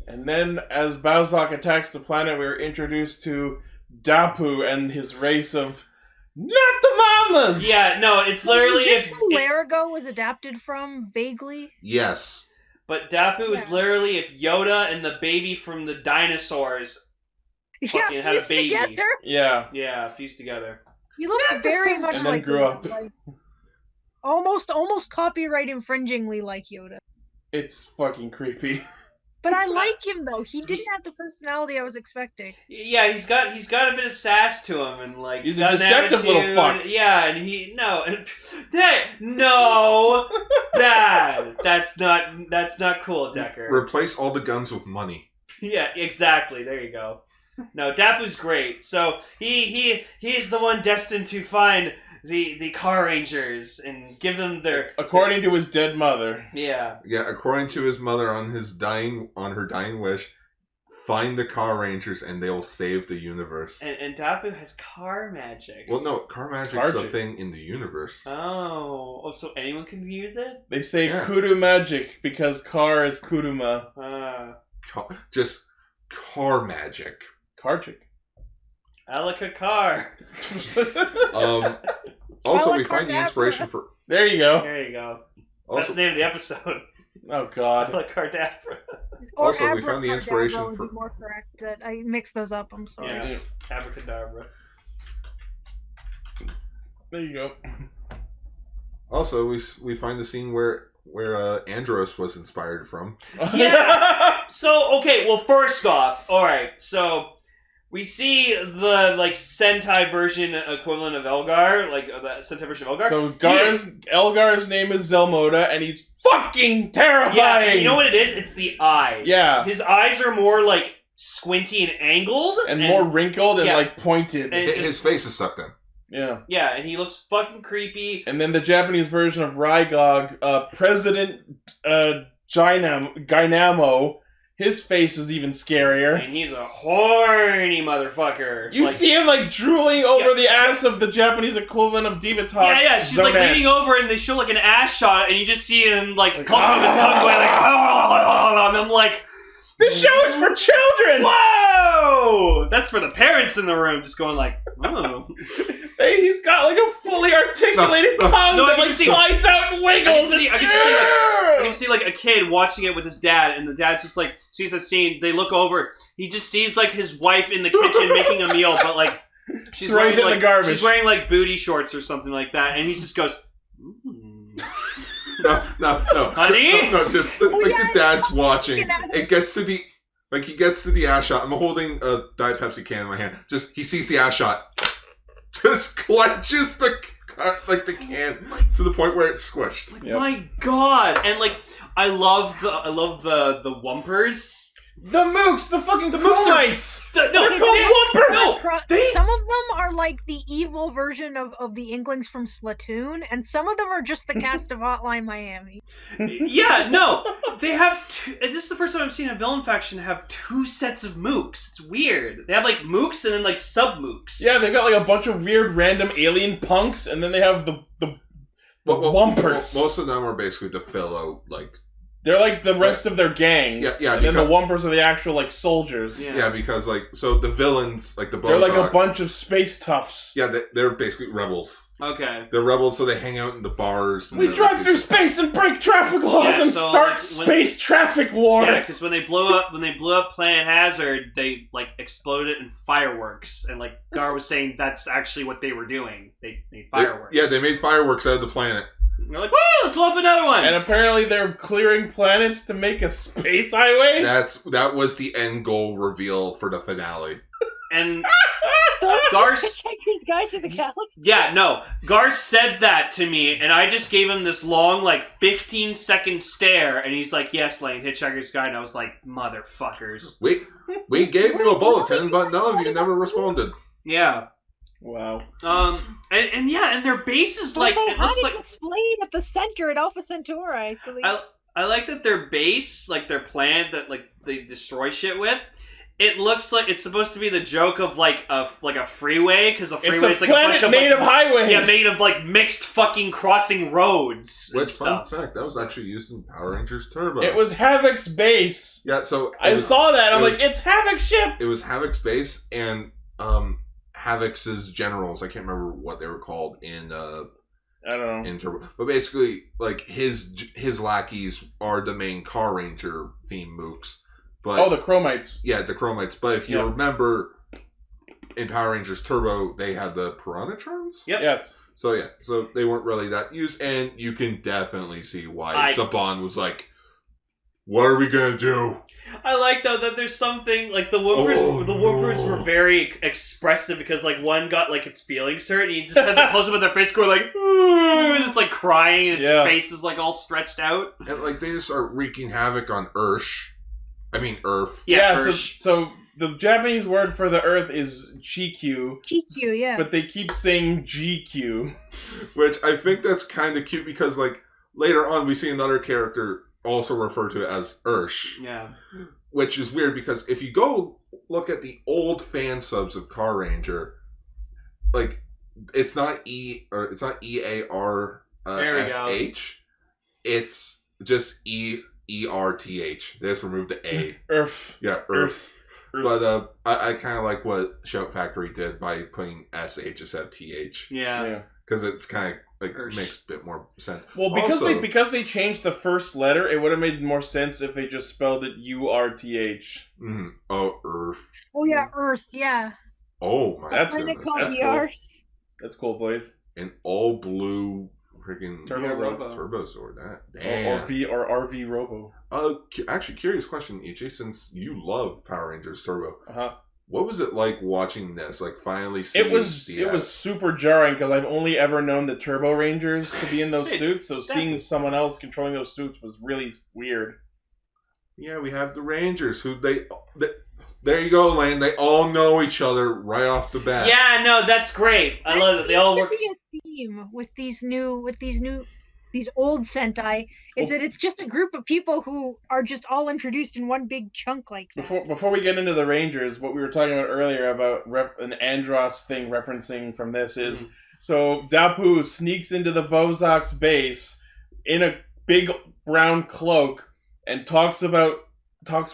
And then, as Bozak attacks the planet, we are introduced to Dapu and his race of not the mamas. Yeah, no, it's literally Is this who Larago was adapted from, vaguely? Yes. But Dapu is literally if Yoda and the baby from the dinosaurs fucking had a fused baby. together. Yeah, fused together. He looks very much and then like grew Yoda, up. like, almost copyright infringingly like Yoda. It's fucking creepy. But I like him though. He didn't have the personality I was expecting. Yeah, he's got a bit of sass to him, and like He's a got an deceptive little attitude. fuck. Yeah, and that's not cool, Decker. Replace all the guns with money. Yeah, exactly. There you go. No, Dapu's great. So he's the one destined to find the Carrangers and give them their According to his dead mother. Yeah. Yeah, according to his mother on her dying wish, find the Carrangers and they will save the universe. And Dapu has car magic. Well, no, car magic's a thing in the universe. Oh, so anyone can use it? They say kudu magic because car is kuduma. Just car magic. Karchik. Alaka car. Also, we find the inspiration for... There you go. There you go. Also, that's the name of the episode. Oh, God. AbraCARdabra. Also, we found the inspiration for... More correct. I mixed those up. I'm sorry. Yeah. AbraCARdabra. There you go. Also, we find the scene where Andros was inspired from. Yeah! So, okay, well, first off, alright, so... We see the, Sentai version equivalent of Elgar, the Sentai version of Elgar. So, Elgar's name is Zelmoda, and he's fucking terrifying! Yeah, you know what it is? It's the eyes. Yeah. His eyes are more, squinty and angled. And more wrinkled and, pointed. And his face is sucked in. Yeah. Yeah, and he looks fucking creepy. And then the Japanese version of Rygog, President Gynamo... His face is even scarier. And he's a horny motherfucker. You see him, drooling over the ass of the Japanese equivalent of Diva Talk. Yeah, she's, leaning over, and they show, an ass shot, and you just see him, close up his tongue going, and I'm like... This show is for children! Whoa! That's for the parents in the room, just going oh. He's got, a fully articulated tongue that, slides out and wiggles. I can see a kid watching it with his dad, and the dad just, sees a scene, they look over, he just sees, his wife in the kitchen making a meal, but, she's throws wearing, it in the garbage. She's wearing, booty shorts or something like that, and he just goes, No. Honey? No, just the dad's watching. It gets to the... he gets to the ass shot. I'm holding a Diet Pepsi can in my hand. He sees the ass shot. Just clenches the can to the point where it's squished. My God! And, I love the Wumpers. The Mooks! The fucking Mooksites! They're called Wumpers! Some of them are the evil version of the Inklings from Splatoon, and some of them are just the cast of Hotline Miami. Yeah, no. They have two... This is the first time I've seen a villain faction have two sets of Mooks. It's weird. They have, Mooks and then, sub-Mooks. Yeah, they've got, a bunch of weird random alien punks, and then they have the Wumpers. Most of them are basically to fill out, They're like the rest of their gang. Yeah. And then the 1% are the actual, like, soldiers. Yeah, because, like, so the villains, like the Bozak... They're like a bunch of space toughs. Yeah, they're basically rebels. Okay. They're rebels, so they hang out in the bars. And we drive through space and break traffic laws and start space traffic wars! Yeah, because when they blew up Planet Hazard, they, like, exploded in fireworks. And, like, Gar was saying that's actually what they were doing. They made fireworks. They made fireworks out of the planet. And they're like, woo, let's blow up another one! And apparently they're clearing planets to make a space highway? That was the end goal reveal for the finale. And So Gar's Hitchhiker's Guide to the Galaxy. Yeah, no. Gar said that to me, and I just gave him this long, like, 15-second stare, and he's like, yes, Lane, Hitchhiker's Guide, and I was like, motherfuckers. We gave you a bulletin, but none of you never responded. Yeah. Wow. And their base is like, Well, they it had looks it like... displayed at the center at Alpha Centauri, so they... I like that their base, like their planet that like they destroy shit with, it looks like it's supposed to be the joke of like a freeway, because a freeway is like a bunch of made of highways. Yeah, made of like mixed fucking crossing roads. Which fun fact, that was actually used in Power Rangers Turbo. It was Havoc's base. Yeah, so I saw that. I'm like, it's Havoc's ship. It was Havoc's base and Havoc's generals. I can't remember what they were called in I don't know. in Turbo. But basically, like his lackeys are the main Carranger theme mooks. But the Chromites. Yeah, the Chromites. But if you remember, in Power Rangers Turbo, they had the Piranhatrons? Yep. Yes. So they weren't really that used, and you can definitely see why Saban was like, what are we gonna do? I like though that there's something like the Whoopers were very expressive, because like one got like its feelings hurt, and he just has a close up of their face going like, and it's like crying, and its face is like all stretched out, and like they just start wreaking havoc on Earth. Yeah, so the Japanese word for the Earth is GQ. GQ, yeah. But they keep saying GQ. Which I think that's kind of cute, because like later on we see another character also refer to it as Ursh. Yeah. Which is weird, because if you go look at the old fan subs of Carranger, like it's not EARSH. It's just ERTH. They just removed the A. Earth. Yeah, Earth. But I kind of like what Shout Factory did by putting SH instead of TH. Yeah. Because it's kind of like makes a bit more sense. Well, because they changed the first letter, it would have made more sense if they just spelled it URTH. Mm-hmm. Oh, Earth. Oh yeah, Earth. Yeah. Oh my. That's goodness. Cool. That's cool, boys. An all blue freaking Turbo Sword. Damn. Or RV Robo. Actually, curious question, Ichi. Since you love Power Rangers Turbo, uh-huh. What was it like watching this? Like finally seeing it was super jarring, because I've only ever known the Turbo Rangers to be in those suits, so seeing someone else controlling those suits was really weird. Yeah, we have the Rangers who they there you go, Lane. They all know each other right off the bat. Yeah, no, that's great. I love it. They all work. Be a theme with these old Sentai is that it's just a group of people who are just all introduced in one big chunk like that. Before we get into the Rangers, what we were talking about earlier about an Andros thing referencing from this is, so Dapu sneaks into the Bozak's base in a big brown cloak and talks with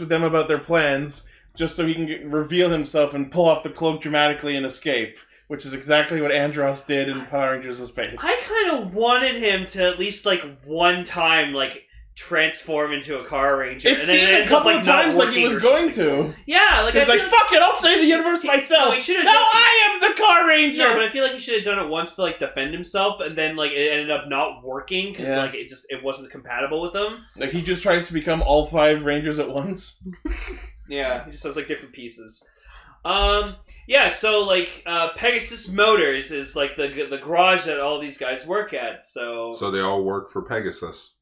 them about their plans, just so he can reveal himself and pull off the cloak dramatically and escape. Which is exactly what Andros did in Power Rangers of Space. I kind of wanted him to at least, like, one time, like, transform into a Carranger. It seemed a couple of times like he was going to. Yeah, like, he's like, fuck it, I'll save the universe myself. Now I am the Carranger! Yeah, but I feel like he should have done it once to, like, defend himself, and then, like, it ended up not working, because, like, it wasn't compatible with him. Like, he just tries to become all 5 Rangers at once. Yeah, he just has, like, different pieces. Yeah, so, like, Pegasus Motors is, like, the garage that all these guys work at, so... So they all work for Pegasus.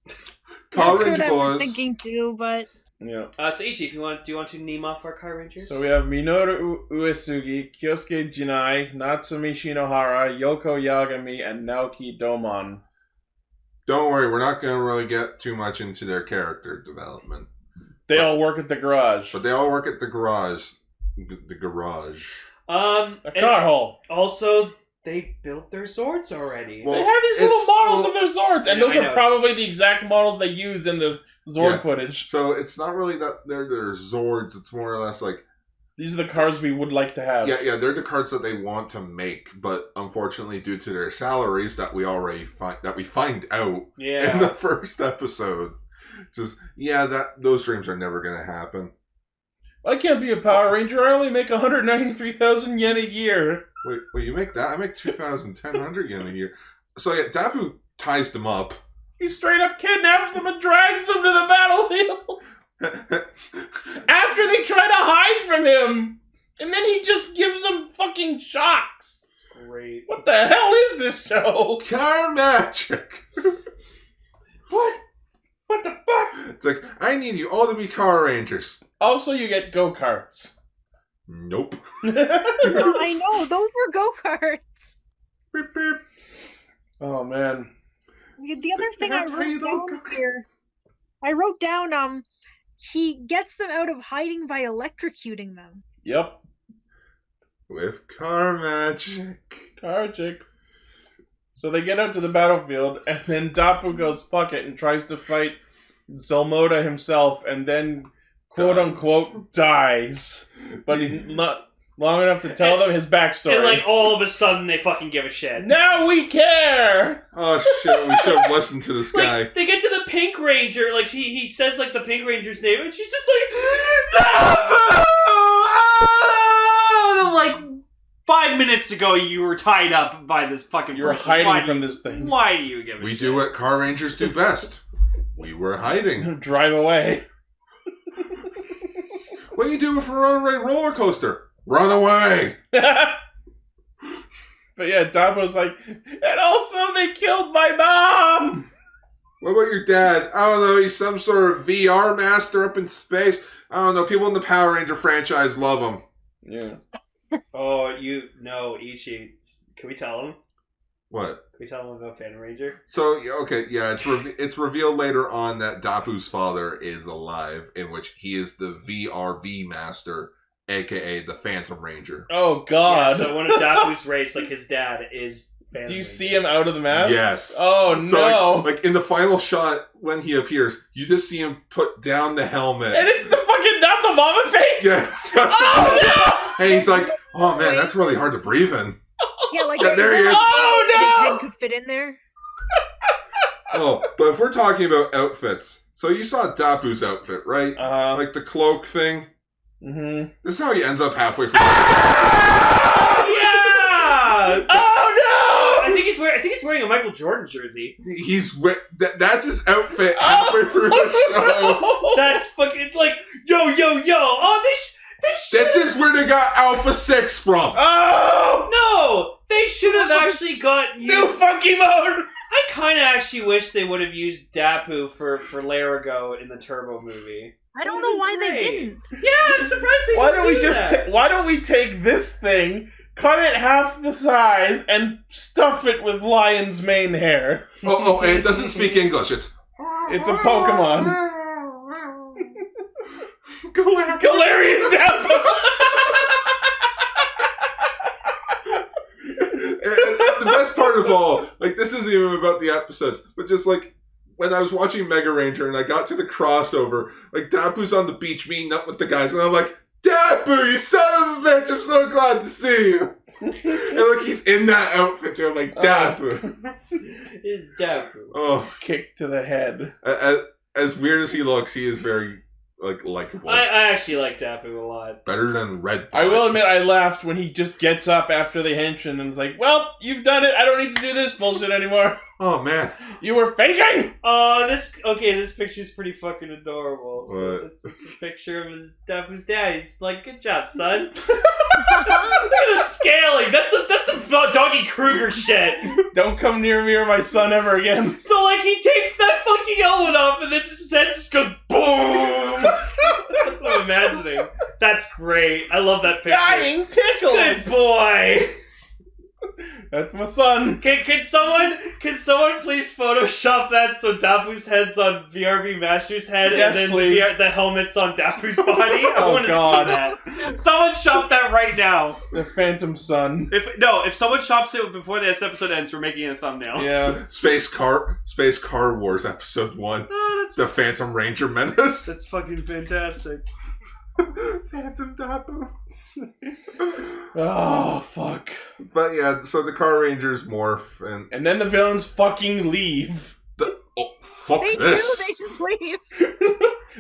That's what I was thinking, too, but... Yeah. So, Ichi, do you want to name off our Carrangers? So we have Minoru Uesugi, Kyosuke Jinai, Natsumi Shinohara, Yoko Yagami, and Naoki Domon. Don't worry, we're not going to really get too much into their character development. They all work at the garage. But they all work at the garage. The garage. A car hole. Also, they built their swords already. They have these little models of their swords, and those are probably the exact models they use in the Zord footage. So it's not really that they're Zords. It's more or less like these are the cards we would like to have. Yeah, they're the cards that they want to make, but unfortunately, due to their salaries that we already find out in the first episode, those dreams are never going to happen. I can't be a Power Ranger. I only make 193,000 yen a year. Wait, you make that? I make 2,100 yen a year. So yeah, Dapu ties them up. He straight up kidnaps them and drags them to the battlefield. After they try to hide from him. And then he just gives them fucking shocks. Great. What the hell is this show? Car magic. What? What the fuck? It's like, I need you all to be Car Rangers. Also, you get go-karts. Nope. I know, those were go-karts. Beep, beep. Oh, man. The other thing I wrote down here, I wrote down, he gets them out of hiding by electrocuting them. Yep. With car magic. Carjack. So they get out to the battlefield, and then Dapu goes, fuck it, and tries to fight Zelmoda himself, and then, quote-unquote, dies. But not long enough to tell them his backstory. And, like, all of a sudden, they fucking give a shit. Now we care! Oh, shit, we should have listened to this guy. Like, they get to the Pink Ranger, like, he says, like, the Pink Ranger's name, and she's just like, Dapu! Oh! And I'm like, 5 minutes ago, you were tied up by this fucking You were hiding from this thing. Why do you give a shit? We do what Car Rangers do best. We were hiding. Drive away. What do you do with a runaway roller coaster? Run away! But yeah, Dapo's like, and also they killed my mom! What about your dad? I don't know, he's some sort of VR master up in space. I don't know, people in the Power Ranger franchise love him. Yeah. Oh, Ichi. Can we tell him? What? Can we tell him about Phantom Ranger? So, okay, yeah, it's revealed later on that Dapu's father is alive, in which he is the VRV master, aka the Phantom Ranger. Oh, God. Yeah, so one of Dapu's race, like his dad, is Phantom Do you Ranger. see him out of the mask? Yes. Oh, no. So, like in the final shot, when he appears, you just see him put down the helmet. And it's the fucking not the mama face? Yes. Oh, no! And he's like, oh, man, that's really hard to breathe in. Yeah, like, Yeah, there he is. Oh, no! His head could fit in there. Oh, but if we're talking about outfits, so you saw Dapu's outfit, right? Like the cloak thing. Mm-hmm. This is how he ends up halfway through. Yeah! Oh, no! I think he's wearing a Michael Jordan jersey. That's his outfit halfway through the show. That's fucking like yo. Oh, This is where they got Alpha 6 from. Oh! No, they should have actually got New funky mode. I kind of actually wish they would have used Dapu for Larago in the Turbo movie. I don't know why they Great. didn't. Yeah, I'm surprised they Why didn't don't we do just that. why don't we take this thing, cut it half the size, and stuff it with lion's mane hair? Oh, and it doesn't speak English. It's a Pokemon. Galarian Dapu. And the best part of all, like, this isn't even about the episodes, but just like when I was watching Mega Ranger and I got to the crossover, like Dapu's on the beach meeting up with the guys, and I'm like, Dapu, you son of a bitch! I'm so glad to see you. And like he's in that outfit too. I'm like, Dapu. It's Dapu. Oh, Kick to the head. As weird as he looks, he is very likable. I actually like Dapu a lot. Better than Red. I will admit I laughed when he just gets up after the henshin and is like, well, you've done it. I don't need to do this bullshit anymore. Oh, man. You were faking! This picture's pretty fucking adorable. So What? it's a picture of Dapu's dad. He's like, good job, son. Look at the scaling. That's some Doggy Kruger shit. Don't come near me or my son ever again. So, like, he takes that fucking helmet off and then his head just goes boom. That's what I'm imagining. That's great. I love that picture. Dying tickles! Good boy. That's my son. Can someone please Photoshop that so Dapu's head's on VRB Master's head Yes, and then please. the helmet's on Dapu's body? I Oh, want to God. see that. Someone shop that right now. The Phantom Son. If someone shops it before this episode ends, we're making a thumbnail. Yeah. Space Car Wars Episode 1. Oh, The Phantom Ranger Menace. that's fucking fantastic. Phantom Dapu. Oh, fuck. But yeah, so the Car Rangers morph And then the villains fucking leave. fuck They this. do. They just leave.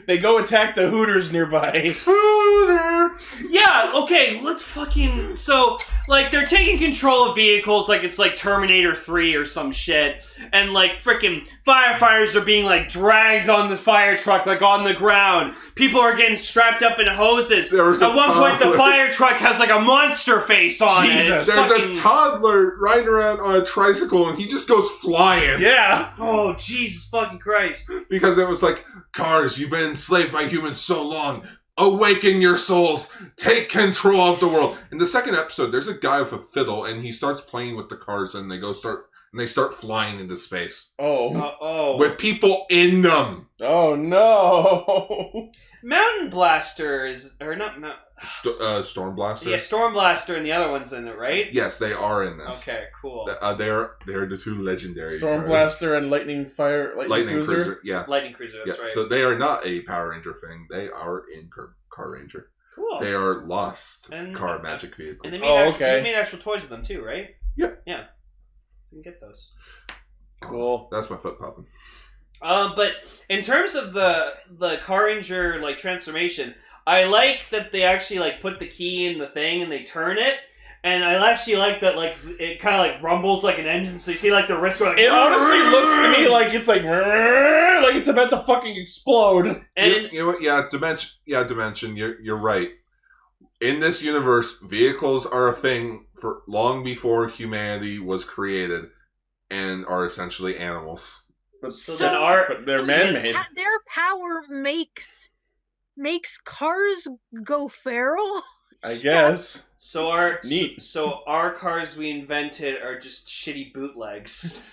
They go attack the Hooters nearby. Hooters. Yeah, okay, let's fucking... So, like, they're taking control of vehicles like it's like Terminator 3 or some shit. And, like, freaking firefighters are being, like, dragged on the fire truck, like, on the ground. People are getting strapped up in hoses. There was At a one point, the toddler. fire truck has, like, a monster face on it. Jesus. It's There's fucking... a toddler riding around on a tricycle and he just goes flying. Yeah. Oh, Jesus fucking Christ. Because it was like, cars, you've been enslaved by humans so long. Awaken your souls. Take control of the world. In the second episode, there's a guy with a fiddle and he starts playing with the cars and they start flying into space. Oh. With people in them. Oh, no. Mountain Blaster is... Or not... Storm Blaster? Yeah, Storm Blaster and the other one's in it, right? Yes, they are in this. Okay, cool. They're the two legendary Storm cars. Blaster and Lightning Lightning Cruiser. Yeah. Lightning Cruiser, that's Yeah, right. so they are not a Power Ranger thing. They are in Car Ranger. Cool. They are lost And- car magic vehicles. And they made okay. actual toys of them too, right? Yeah. Yeah. You can get those. Cool. That's my foot popping. But in terms of the Carranger like transformation, I like that they actually like put the key in the thing and they turn it. And I actually like that, like, it kind of, like, rumbles like an engine, so you see, like, the wrist go, like... It honestly looks to me like it's like it's about to fucking explode. And You know what? Yeah, Dimension. You're right. In this universe, vehicles are a thing for long before humanity was created, and are essentially animals. But, but they're man-made. Their power makes cars go feral. I guess. so our Neat. So our cars we invented are just shitty bootlegs.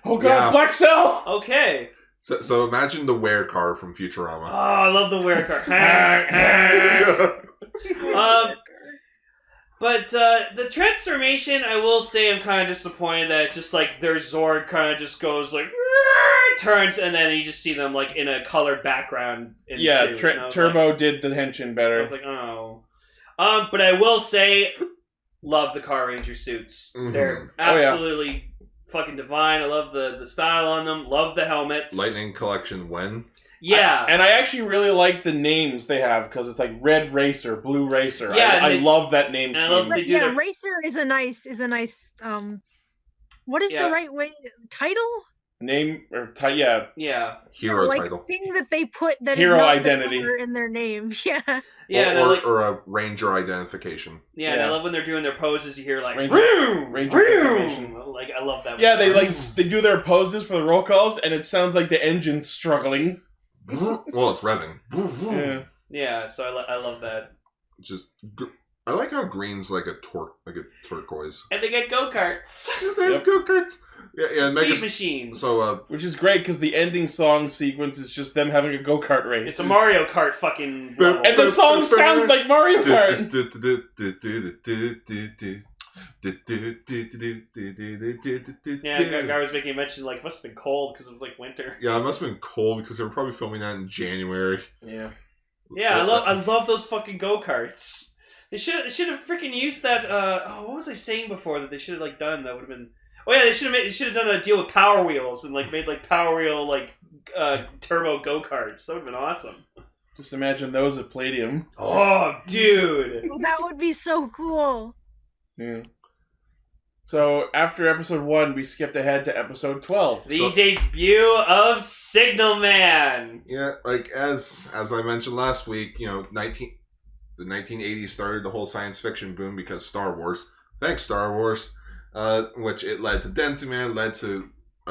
Oh god, Yeah. Black Cell! Okay. So imagine the Were car from Oh, Futurama. I love the wear car. But the transformation, I will say I'm kind of disappointed that it's just like their Zord kind of just goes like, turns, and then you just see them like in a colored background. Yeah, suit. And I was Turbo like, did the henshin I better. was like, oh. But I will say, love the Carranger suits. Mhm. They're Oh, yeah. absolutely fucking divine. I love the style on them. Love the helmets. Lightning Collection when? Yeah. And I actually really like the names they have, because it's like Red Racer, Blue Racer. Yeah, I they- love that name and I scheme. love they do Yeah, their- Racer is a nice what is Yeah. the right way title? Name, or yeah. Yeah. Hero like title. thing that they put that Hero is not identity. the color in their name. Yeah. Yeah, and I like, or a Ranger identification. yeah, and I Yeah. love when they're doing their poses. You hear like Ranger- "Vroom, Ranger vroom." transformation. Like I love that. Yeah, they do their poses for the roll calls, and it sounds like the engine's struggling. Well, it's revving. Yeah. Yeah, so I love that. Just, I like how green's like a turquoise. And they get go karts, They have Yep. go-karts. Yeah, speed machines. So, Which is great, because the ending song sequence is just them having a go-kart race. it's a Mario Kart fucking. Boop. level. And the song sounds like Mario Kart! Yeah, guy was making a mention like it must have been cold because it was like winter. Yeah, it must have been cold because they were probably filming that in January. Yeah. Yeah, I love those fucking go karts. They should have freaking used that. What was I saying before that they should have like done? That would have been. Oh yeah, they should have done a deal with Power Wheels and like made like Power Wheel like turbo go karts. That would have been awesome. Just imagine those at Palladium. Oh, dude. That would be so cool. Yeah. So, after episode 1, we skipped ahead to episode 12. The debut of Signal Man. Yeah, like as I mentioned last week, you know, the 1980s started the whole science fiction boom because Star Wars. Thanks, Star Wars. Which it led to Dancing Man, led to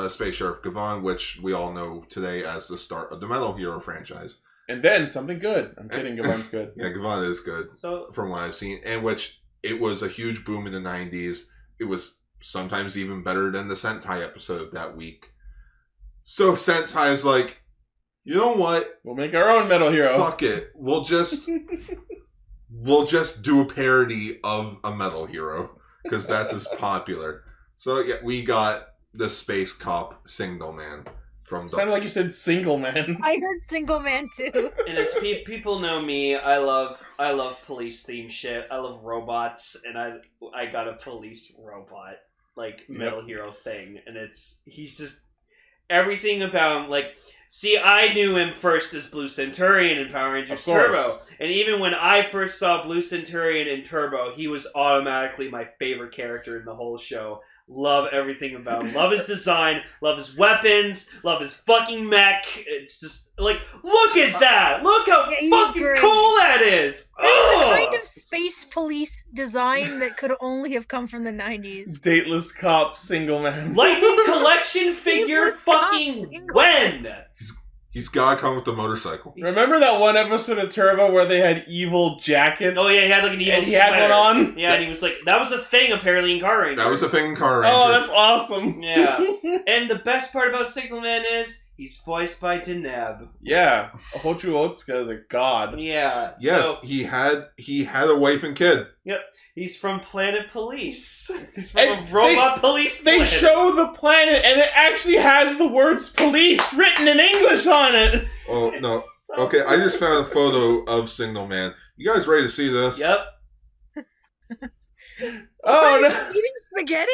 Space Sheriff Gavon, which we all know today as the start of the Metal Hero franchise. And then, something good. I'm kidding, Gavon's good. Yeah, Gavon is good So from what I've seen, and which it was a huge boom in the 90s. It was sometimes even better than the Sentai episode that week. So Sentai's like, you know what? We'll make our own Metal Hero. Fuck it. We'll just do a parody of a Metal Hero because that's as popular. So yeah, we got the Space Cop Signal Man from the. Sounded like you said Single Man. I heard Single Man too. And as people know me, I love police theme shit. I love robots, and I got a police robot like Metal Hero thing, and he's just everything about him. Like, see, I knew him first as Blue Centurion in Power Rangers Turbo, and even when I first saw Blue Centurion in Turbo, he was automatically my favorite character in the whole show. Love everything about him. Love his design. Love his weapons. Love his fucking mech. It's just like, look at that! Look how fucking cool that is! The kind of space police design that could only have come from the 90s. Dateless Cop Single Man. Lightning Collection figure fucking when? He's gotta come with the motorcycle. Remember that one episode of Turbo where they had evil jackets? Oh yeah, he had like an evil and he had one on? Yeah, and he was like, that was a thing apparently in Carranger. That was a thing in Carranger. Oh, that's awesome. Yeah. And the best part about Signal Man is, he's voiced by Deneb. Yeah. Hochu Otsuka is a god. Yeah. Yes, so, he had a wife and kid. Yep. He's from Planet Police. He's from a robot police They planet. show the planet, and it actually has the words police written in English on it. Oh, no. Okay, I just found a photo of Signal Man. You guys ready to see this? Yep. Oh, no. Eating spaghetti?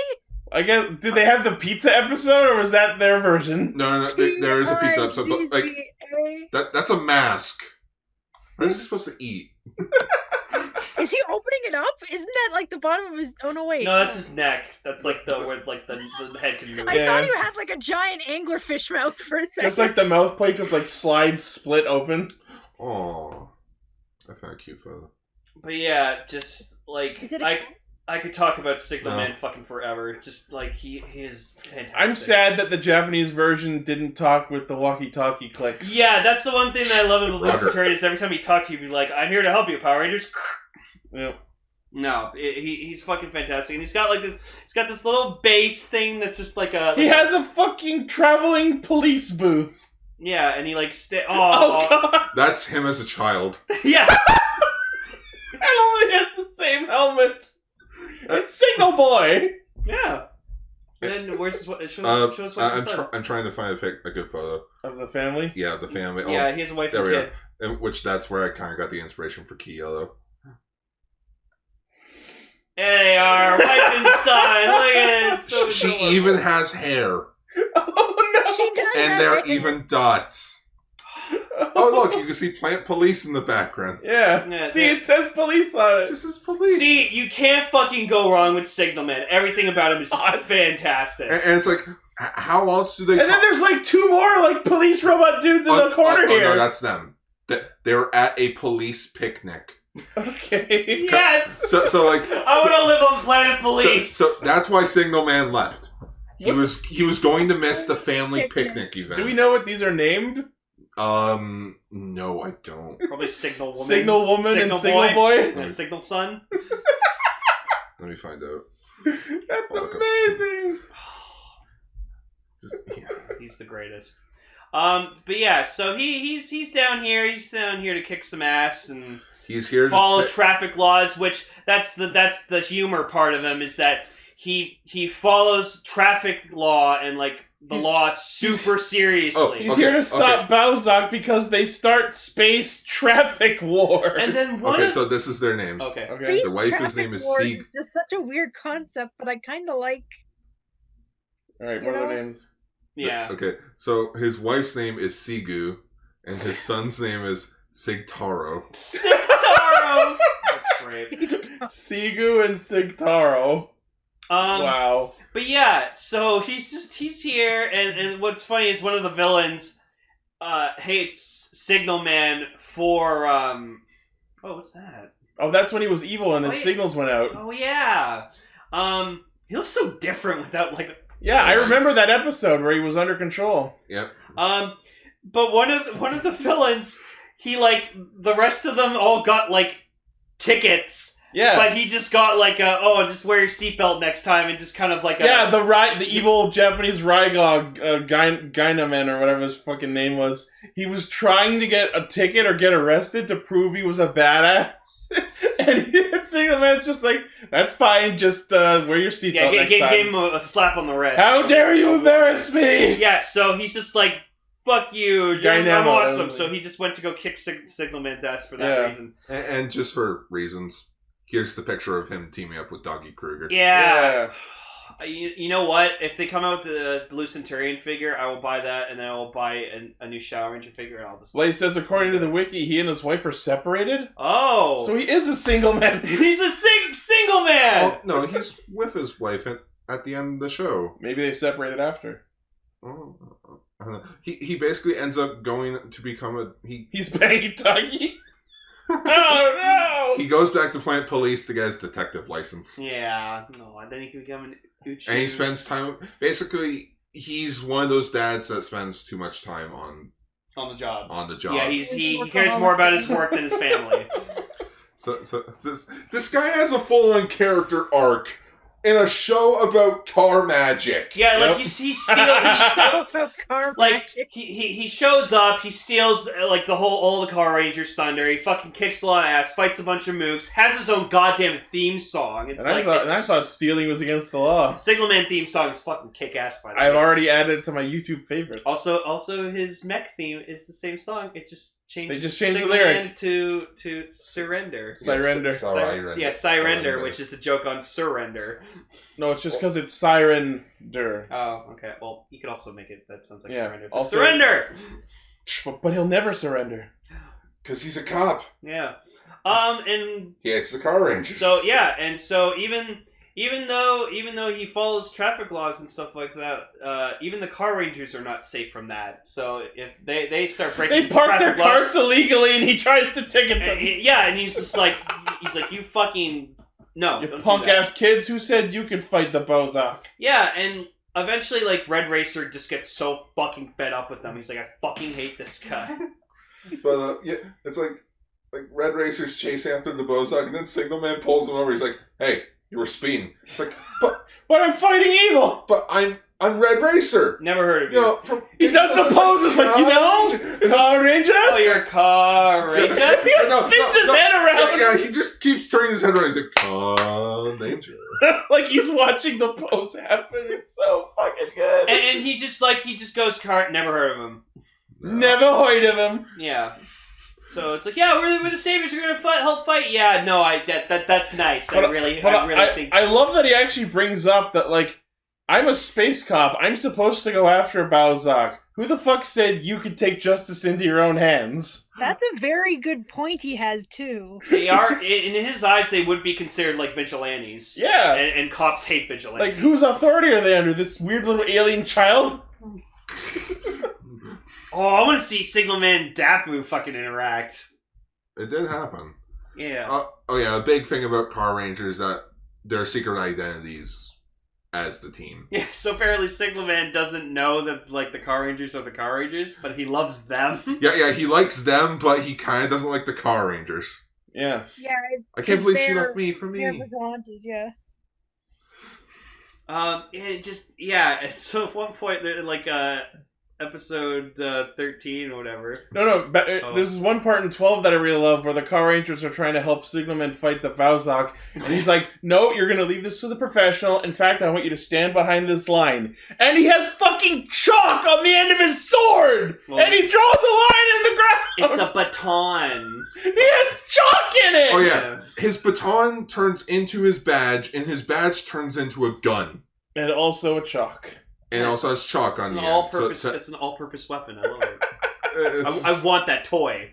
I guess, did they have the pizza episode, or was that their version? No, there is a pizza episode, but like, that's a mask. What is he supposed to eat? Is he opening it up? Isn't that like the bottom of his? Oh no, wait. No, that's his neck. That's like where like the head can move. I thought you had like a giant anglerfish mouth for a second. Just like the mouth plate just like slides split open. Oh, I found a cute photo. But yeah, just like I could talk about Signal Man fucking forever. Just like he is fantastic. I'm sad that the Japanese version didn't talk with the walkie-talkie clicks. Yeah, that's the one thing that I love about Blue Centurion is every time he talks to you, he'd be like, "I'm here to help you, Power Rangers." Yep. No, he's fucking fantastic, and he's got like this. He's got this little bass thing that's just like a. He has a fucking traveling police booth. Yeah, and he like Oh god, that's him as a child. Yeah. And only has the same helmet. It's Signal Boy. Yeah. And then where's his? Show us what his son. I'm trying to find a good photo of the family. Yeah, the family. Yeah, he has a wife and kid. Which that's where I kind of got the inspiration for Key Yellow. There they are, wife and son. Look at this. So she even has hair. Oh no! She does. And there are even dots. Oh look, you can see Plant Police in the background. Yeah. See, it says police on it. It just says police. See, you can't fucking go wrong with Signal Man. Everything about him is just fantastic. And it's like, how else do they? And then there's like two more like police robot dudes in the corner here. No, that's them. They're at a police picnic. Okay. Yes. So like, I want to live on Planet Police. So that's why Signal Man left. He was going to miss the family picnic event. Do we know what these are named? No, I don't. Probably Signal Woman. Signal Woman and Signal Boy. And Signal Son. Let me find out. That's amazing. He's the greatest. But yeah, so he's down here. He's down here to kick some ass and he's here follow to traffic laws. Which that's the humor part of him is that he follows traffic law and like the law super seriously. He's here to stop Bowzock because they start space traffic war. And then so this is their names. Okay. The wife's name is Sig. It's just such a weird concept, but I kind of like. All right, what are their names? Yeah. Okay, so his wife's name is Sigu, and his son's name is Sigtaro. Sigtaro. That's great. Sigu and Sigtaro. Wow. But yeah, so he's here, and what's funny is one of the villains hates Signal Man for what's that? Oh, that's when he was evil and his signals went out. Oh yeah. He looks so different without like. Yeah, I remember that episode where he was under control. Yep. But one of the villains, he like the rest of them all got like tickets. Yeah. But he just got like just wear your seatbelt next time, and just kind of like the evil Japanese Rygog, Gynaman or whatever his fucking name was. He was trying to get a ticket or get arrested to prove he was a badass. And Signal Man's just like, that's fine, just wear your seatbelt next time. Gave him a slap on the wrist. How dare you embarrass me! Yeah, so he's just like, fuck you, I'm awesome. So he just went to go kick Signal Man's ass for that reason. And just for reasons, here's the picture of him teaming up with Doggy Kruger. Yeah. You know what? If they come out with the Blue Centurion figure, I will buy that, and then I will buy a new Shadow Ranger figure, and I'll just... Well, he says, according to the wiki, he and his wife are separated. Oh! So he is a single man. He's a single man! Oh, no, he's with his wife at the end of the show. Maybe they separated after. Oh, I don't know. He basically ends up going to become He's banging Doggy. Oh, no! He goes back to Plant Police to get his detective license. Yeah. No, and then he can become an Uchi. And he spends time... Basically, he's one of those dads that spends too much time on the job. Yeah, he cares more about his work than his family. So this guy has a full-on character arc in a show about car magic. Yeah, like he steals like he shows up, he steals like all the Car Rangers thunder, he fucking kicks a lot of ass, fights a bunch of mooks, has his own goddamn theme song. I thought stealing was against the law. Signal Man theme song is fucking kick ass by the way. I've already added it to my YouTube favorites. Also his mech theme is the same song. It just changed. They just changed Signal the lyric Man to surrender. Surrender, which is a joke on surrender. No, it's just because it's Surrender. Oh, okay. Well, you could also make it that sounds like surrender. Also, surrender! But he'll never surrender. Because he's a cop. Yeah. And he hates the Car Rangers. So yeah, and so even though he follows traffic laws and stuff like that, even the Car Rangers are not safe from that. So if they start breaking, they park their carts illegally, and he tries to ticket them. And he's just like, you fucking. No, you punk ass kids, who said you could fight the Bozak? Yeah, and eventually, like, Red Racer just gets so fucking fed up with them. He's like, I fucking hate this guy. But it's like Red Racer's chasing after the Bozak, and then Signal Man pulls him over. He's like, "Hey, you were speeding." It's like, but I'm fighting evil. But I'm Red Racer. Never heard of you. He does the poses like, Carranger? Oh, you're Carranger? He spins his head around. Yeah, he just keeps turning his head around. He's like, Carranger. Like he's watching the pose happen. It's so fucking good. And he just goes, never heard of him. No. Never heard of him. Yeah. So it's like, yeah, we're the saviors. We're gonna help fight. Yeah, no, that's nice. I really think. I love that he actually brings up that, like, I'm a space cop. I'm supposed to go after Bozak. Who the fuck said you could take justice into your own hands? That's a very good point he has, too. They are, in his eyes, they would be considered like vigilantes. Yeah. And cops hate vigilantes. Like, whose authority are they under? This weird little alien child? Oh, I want to see Signal Man and Dapu fucking interact. It did happen. Yeah. A big thing about Car Rangers is that their secret identities as the team. Yeah, so apparently Signal Man doesn't know that, like, the Car Rangers are the Car Rangers, but he loves them. Yeah, he likes them, but he kind of doesn't like the Car Rangers. Yeah. Yeah. I can't believe she left me for me. They're vigilantes, yeah. So at one point, like, episode 13 or whatever. No, there's one part in 12 that I really love where the Car Rangers are trying to help Signalman fight the Bozak, and he's like, no, you're gonna leave this to the professional. In fact, I want you to stand behind this line. And he has fucking chalk on the end of his sword! And he draws a line in the ground! It's a baton. He has chalk in it! Oh yeah, his baton turns into his badge, and his badge turns into a gun. And also a chalk. And also has chalk on the end. It's an all-purpose weapon. I love it. I want that toy.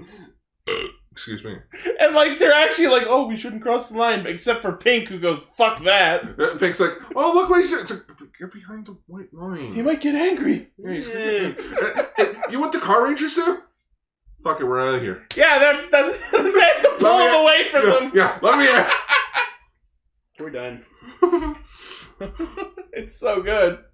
Excuse me. And, like, they're actually like, oh, we shouldn't cross the line, except for Pink, who goes, fuck that. Pink's like, oh, look what he's doing. It's like, get behind the white line. He might get angry. Yeah, he's you want the Car Rangers to? Fuck it, we're out of here. Yeah, that's they have to pull him away from them. Yeah, let me in. We're done. It's so good.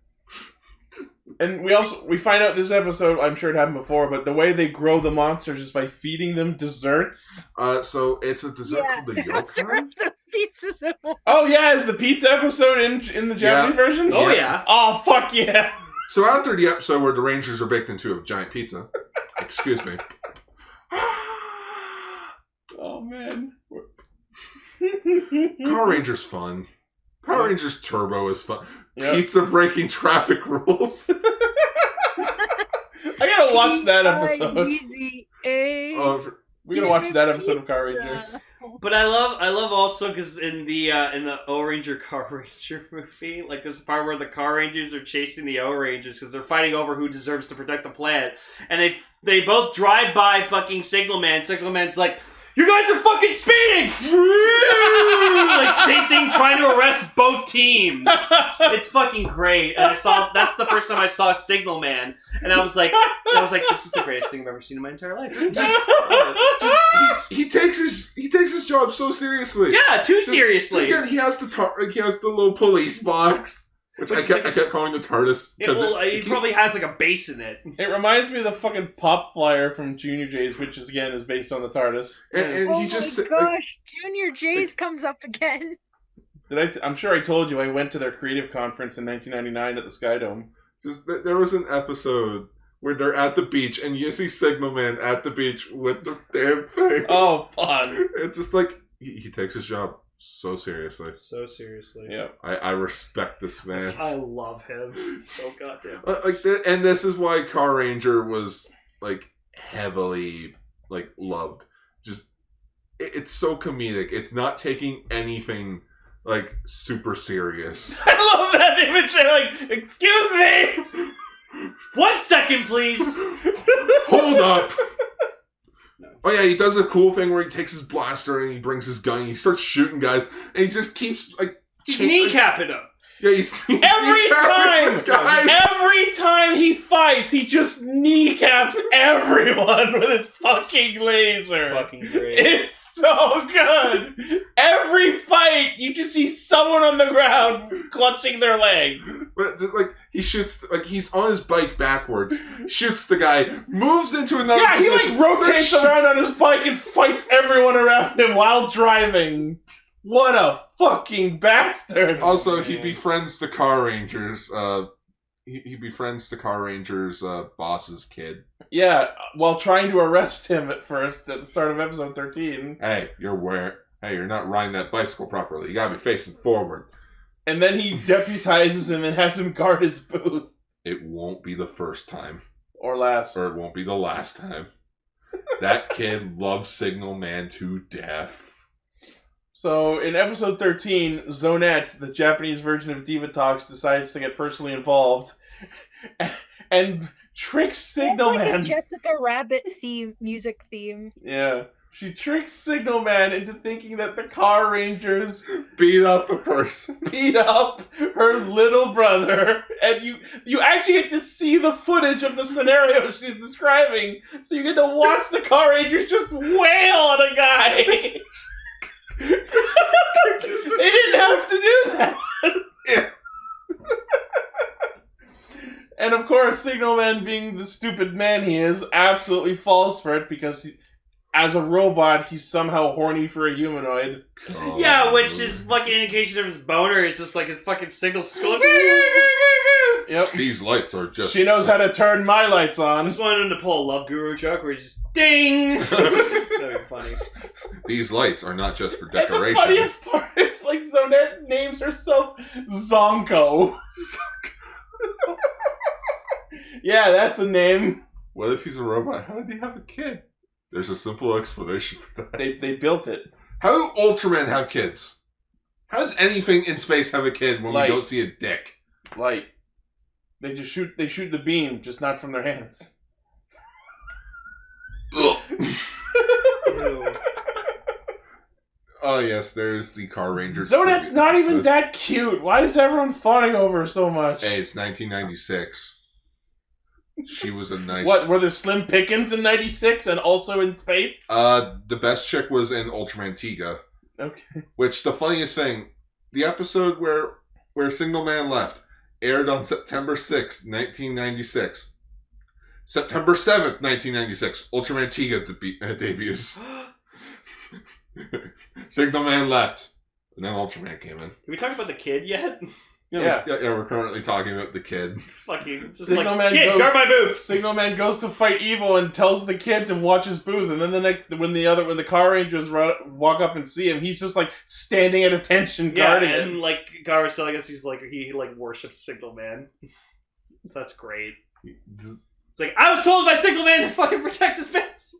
And we find out this episode, I'm sure it happened before, but the way they grow the monsters is by feeding them desserts. So it's a dessert called the yokai? Those pizzas. Oh yeah, is the pizza episode in the Japanese version? Oh yeah. Oh fuck yeah. So after the episode where the Rangers are baked into a giant pizza, excuse me. Oh man. Power Rangers fun. Power Rangers Turbo is fun. Yep. Pizza breaking traffic rules. I gotta watch that episode. Easy. We gotta watch that episode of Carranger. But I love also because in the O-Ranger Carranger movie, like there's a part where the Carrangers are chasing the O-Rangers because they're fighting over who deserves to protect the planet, and they both drive by fucking Signal Man. Signal Man's like, "You guys are fucking speeding!" Like chasing, trying to arrest both teams. It's fucking great. And that's the first time I saw Signal Man, and I was like, this is the greatest thing I've ever seen in my entire life. He takes his job so seriously. Yeah, too seriously. He has the little police box, which I kept calling the TARDIS. He probably has like a base in it. It reminds me of the fucking pop flyer from Junior J's, which is again is based on the TARDIS. And oh he just my gosh, Junior J's comes up again. I'm sure I told you I went to their creative conference in 1999 at the Sky Dome. There was an episode where they're at the beach and you see Signal Man at the beach with the damn thing. Oh, fun! It's just like he takes his job so seriously. So seriously. Yeah. I respect this man. I love him so goddamn. And this is why Carranger was like heavily like loved. Just it's so comedic. It's not taking anything like super serious. I love that image. They're like, "Excuse me." 1 second, please. Hold up. Oh yeah, he does a cool thing where he takes his blaster and he brings his gun and he starts shooting guys and he just keeps like he's kneecapping them. Yeah, he's every time he fights, he just kneecaps everyone with his fucking laser. Fucking great. It's so good. Every fight, you just see someone on the ground clutching their leg. But just like he shoots, like he's on his bike backwards, shoots the guy, moves into another position. He like rotates around on his bike and fights everyone around him while driving. What a fucking bastard! Also, he befriends the Carrangers. He befriends the Carrangers' boss's kid. Yeah, while trying to arrest him at first at the start of episode 13. Hey, you're not riding that bicycle properly. You gotta be facing forward. And then he deputizes him and has him guard his booth. It won't be the first time. Or last. Or it won't be the last time. That kid loves Signal Man to death. So, in episode 13, Zonette, the Japanese version of Diva Talks, decides to get personally involved and tricks Signal Man. Like a Jessica Rabbit music theme. Yeah. She tricks Signal Man into thinking that the Carrangers beat up a person. Beat up her little brother. And you actually get to see the footage of the scenario she's describing. So you get to watch the Carrangers just wail on a guy. They didn't have to do that. Yeah. And of course, Signal Man, being the stupid man he is, absolutely falls for it because as a robot, he's somehow horny for a humanoid. Oh, yeah, which is fucking indication of his boner. It's just like his fucking signal school. Yep. These lights are just... She knows how to turn my lights on. I just wanted him to pull a Love Guru Chuck where he just ding! That'd be funny. These lights are not just for decoration. And the funniest part is like Zonette names herself Zonko. Yeah, that's a name. What if he's a robot? How did he have a kid? There's a simple explanation for that. They built it. How do Ultramen have kids? How does anything in space have a kid when we don't see a dick? Light. They shoot the beam, just not from their hands. Oh yes, there's the Carrangers. Zonette's not even that cute. Why is everyone fawning over her so much? Hey, it's 1996. She was a nice... What, were there Slim Pickens in 96 and also in space? The best chick was in Ultraman Tiga. Okay. Which, the funniest thing, the episode where Signal Man left, Aired on September 6th, 1996. September 7th, 1996. Ultraman Tiga debuts. Signal Man left. And then Ultraman came in. Did we talk about the kid yet? Yeah, we're currently talking about the kid. Fucking just Signal Man kid, goes, guard my booth. Signal Man goes to fight evil and tells the kid to watch his booth, and then when the Car Rangers walk up and see him, he's just like standing at attention guarding and him. like Gar was telling us, he worships Signal Man. So that's great. It's like, I was told by Signal Man to fucking protect his face.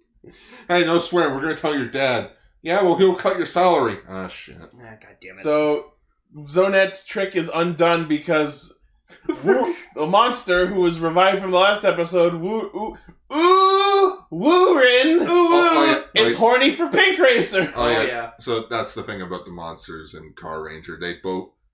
Hey, no swear, we're gonna tell your dad. Yeah, well, he'll cut your salary. Ah, shit. Ah, God damn it. So Zonet's trick is undone because the monster who was revived from the last episode, Woorin, is horny for Pink Racer. Oh yeah. So that's the thing about the monsters in Carranger.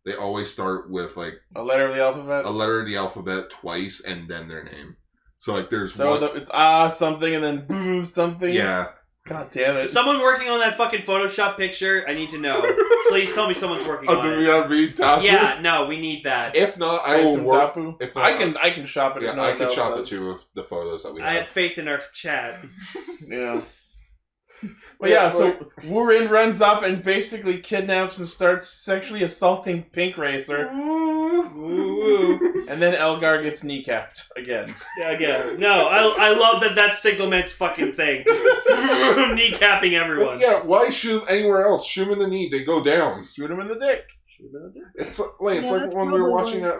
They always start with like a letter of the alphabet. A letter of the alphabet twice, and then their name. So like there's it's something and then boo something. Yeah. God damn it. Someone working on that fucking Photoshop picture, I need to know. Please tell me someone's working on it. Do we gotta read Tapu? Yeah, no, we need that. If not, I will work. If not, I can shop it. Yeah, I can shop it too with the photos that we have. I have faith in our chat. Yeah. Well, yeah, so Woorin runs up and basically kidnaps and starts sexually assaulting Pink Racer. And then Elgar gets kneecapped again. Yeah, again. No, I love that's Signal Man's fucking thing. Kneecapping everyone. Well, yeah, why shoot anywhere else? Shoot him in the knee, they go down. Shoot him in the dick. It's like when we were watching that.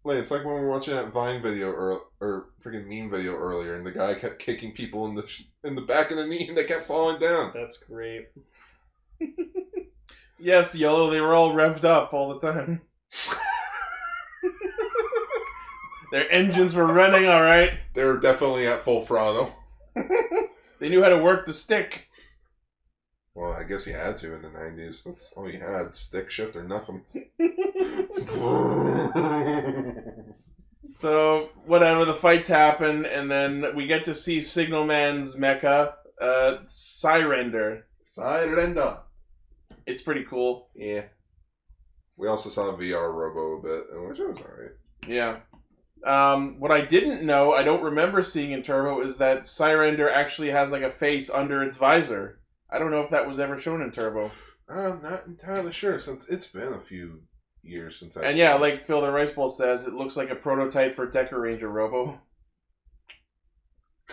It's like when we were watching that Vine video or freaking meme video earlier, and the guy kept kicking people in the back of the knee, and they kept falling down. That's great. Yes, Yellow, they were all revved up all the time. Their engines were running all right. They were definitely at full throttle. They knew how to work the stick. Well, I guess you had to in the 90s. That's all you had. Stick shift or nothing. So, whatever, the fights happen, and then we get to see Signal Man's mecha, Cyrender. Cyrender. It's pretty cool. Yeah. We also saw VR Robo a bit, which was alright. Yeah. What I didn't know, I don't remember seeing in Turbo, is that Cyrender actually has like a face under its visor. I don't know if that was ever shown in Turbo. I'm not entirely sure, since it's been a few years since I've seen it. Like Phil the Rice Bowl says, it looks like a prototype for Ranger Robo.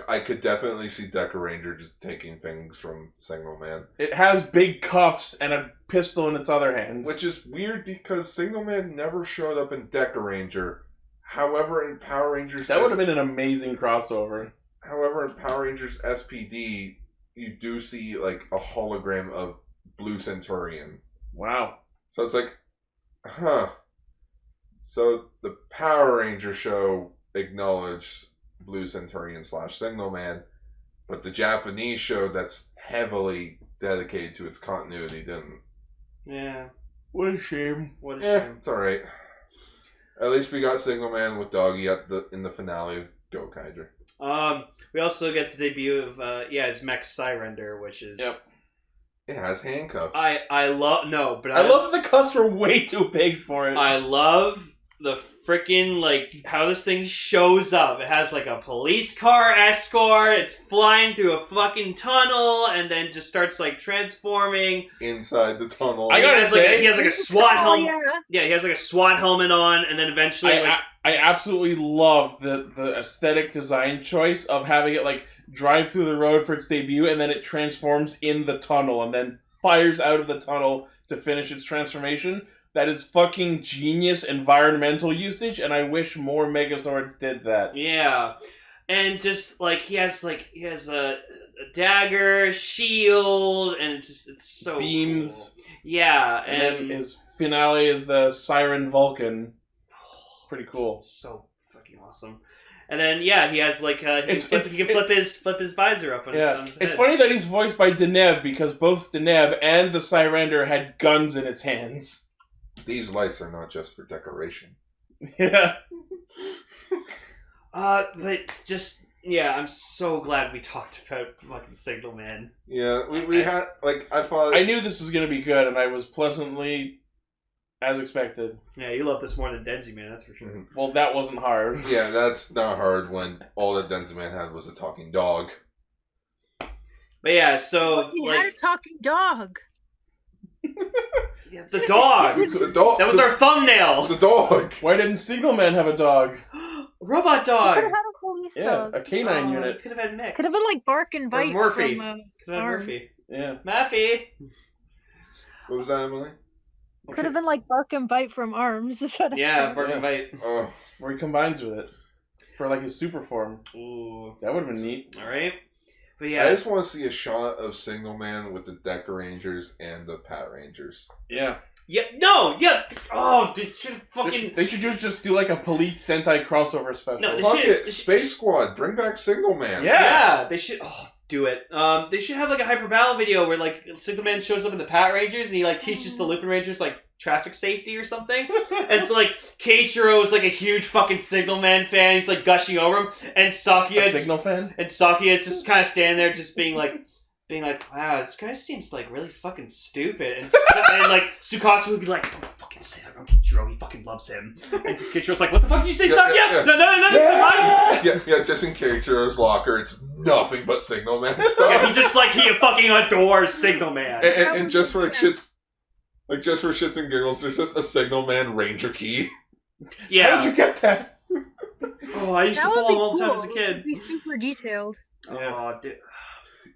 I could definitely see Ranger just taking things from Signal Man. It has big cuffs and a pistol in its other hand. Which is weird because Signal Man never showed up in Ranger. However, in Power Rangers... That would have been an amazing crossover. However, in Power Rangers SPD, you do see like a hologram of Blue Centurion. Wow. So it's like, huh. So the Power Ranger show acknowledged Blue Centurion / Signal Man, but the Japanese show that's heavily dedicated to its continuity didn't. Yeah. What a shame. What a shame. It's alright. At least we got Signal Man with Doggy in the finale of Gekisou. We also get the debut of his mech Cyrender, which is it has handcuffs. I love I love that the cuffs were way too big for it. I love the freaking how this thing shows up. It has like a police car escort. It's flying through a fucking tunnel and then just starts transforming inside the tunnel. I gotta say, he has like a SWAT helmet. Yeah, he has like a SWAT helmet on, and then eventually I absolutely love the aesthetic design choice of having it drive through the road for its debut, and then it transforms in the tunnel, and then fires out of the tunnel to finish its transformation. That is fucking genius environmental usage, and I wish more Megazords did that. Yeah, and just he has a dagger, shield, and it's so beams. Cool. Yeah, and then his finale is the Siren Vulcan. Pretty cool. So fucking awesome. And then he has he can flip his visor up on his head. It's funny that he's voiced by Deneb because both Deneb and the Cyrender had guns in its hands. These lights are not just for decoration. Yeah. But it's just I'm so glad we talked about fucking Signal Man. Yeah, we had I thought I knew this was gonna be good, and I was pleasantly As expected. Yeah, you love this more than Denzi Man, that's for sure. Mm-hmm. Well, that wasn't hard. Yeah, that's not hard when all that Denziman had was a talking dog. But yeah, so He had a talking dog. yeah, the dog. The dog. That was our thumbnail. The dog. Why didn't Signalman have a dog? Robot Could dog. have had a police Yeah, dog. a canine unit. Could have had Mick. Could have been like Bark and Bite Murphy. from Could have had Arms. Murphy. Yeah. Maffy. What was that, Emily? Could have been like Bark and Bite from Arms. Is what I Yeah, said. Bark and Yeah. Bite. Oh, Where he combines with it. For like his super form. Ooh. That would have been neat. All right. But I yeah, just want to see a shot of Signal Man with the Deca Rangers and the Pat Rangers. Yeah. yeah, no, yeah. Oh, this should fucking. They should just do like a police Sentai crossover special. No, they Fuck should- it, Space Squad, bring back Signal Man. Yeah. They should. Oh, do it. They should have like a hyper battle video where like Signal Man shows up in the Pat Rangers and he like teaches the Lupin Rangers like traffic safety or something. And so like Keiichiro is like a huge fucking Signal Man fan. He's like gushing over him, and Sakuya A Signal fan? and Sakuya is just kind of standing there, just being like, wow, this guy seems like really fucking stupid. And, and like Tsukatsu would be like, don't fucking say that about Keiichiro. He fucking loves him. And just Keiichiro's like, what the fuck did you say, Yeah, Sakuya? yeah, yeah. No, it's fine. Yeah, just in Keiichiro's locker, it's nothing but Signal Man stuff. Yeah, he just like he fucking adores Signal Man. and just for like shits, and giggles, there's just a Signal Man Ranger key. Yeah. How'd you get that? Oh, I used That to would follow be him all the time cool. as a It kid. would be super detailed. Oh, dude.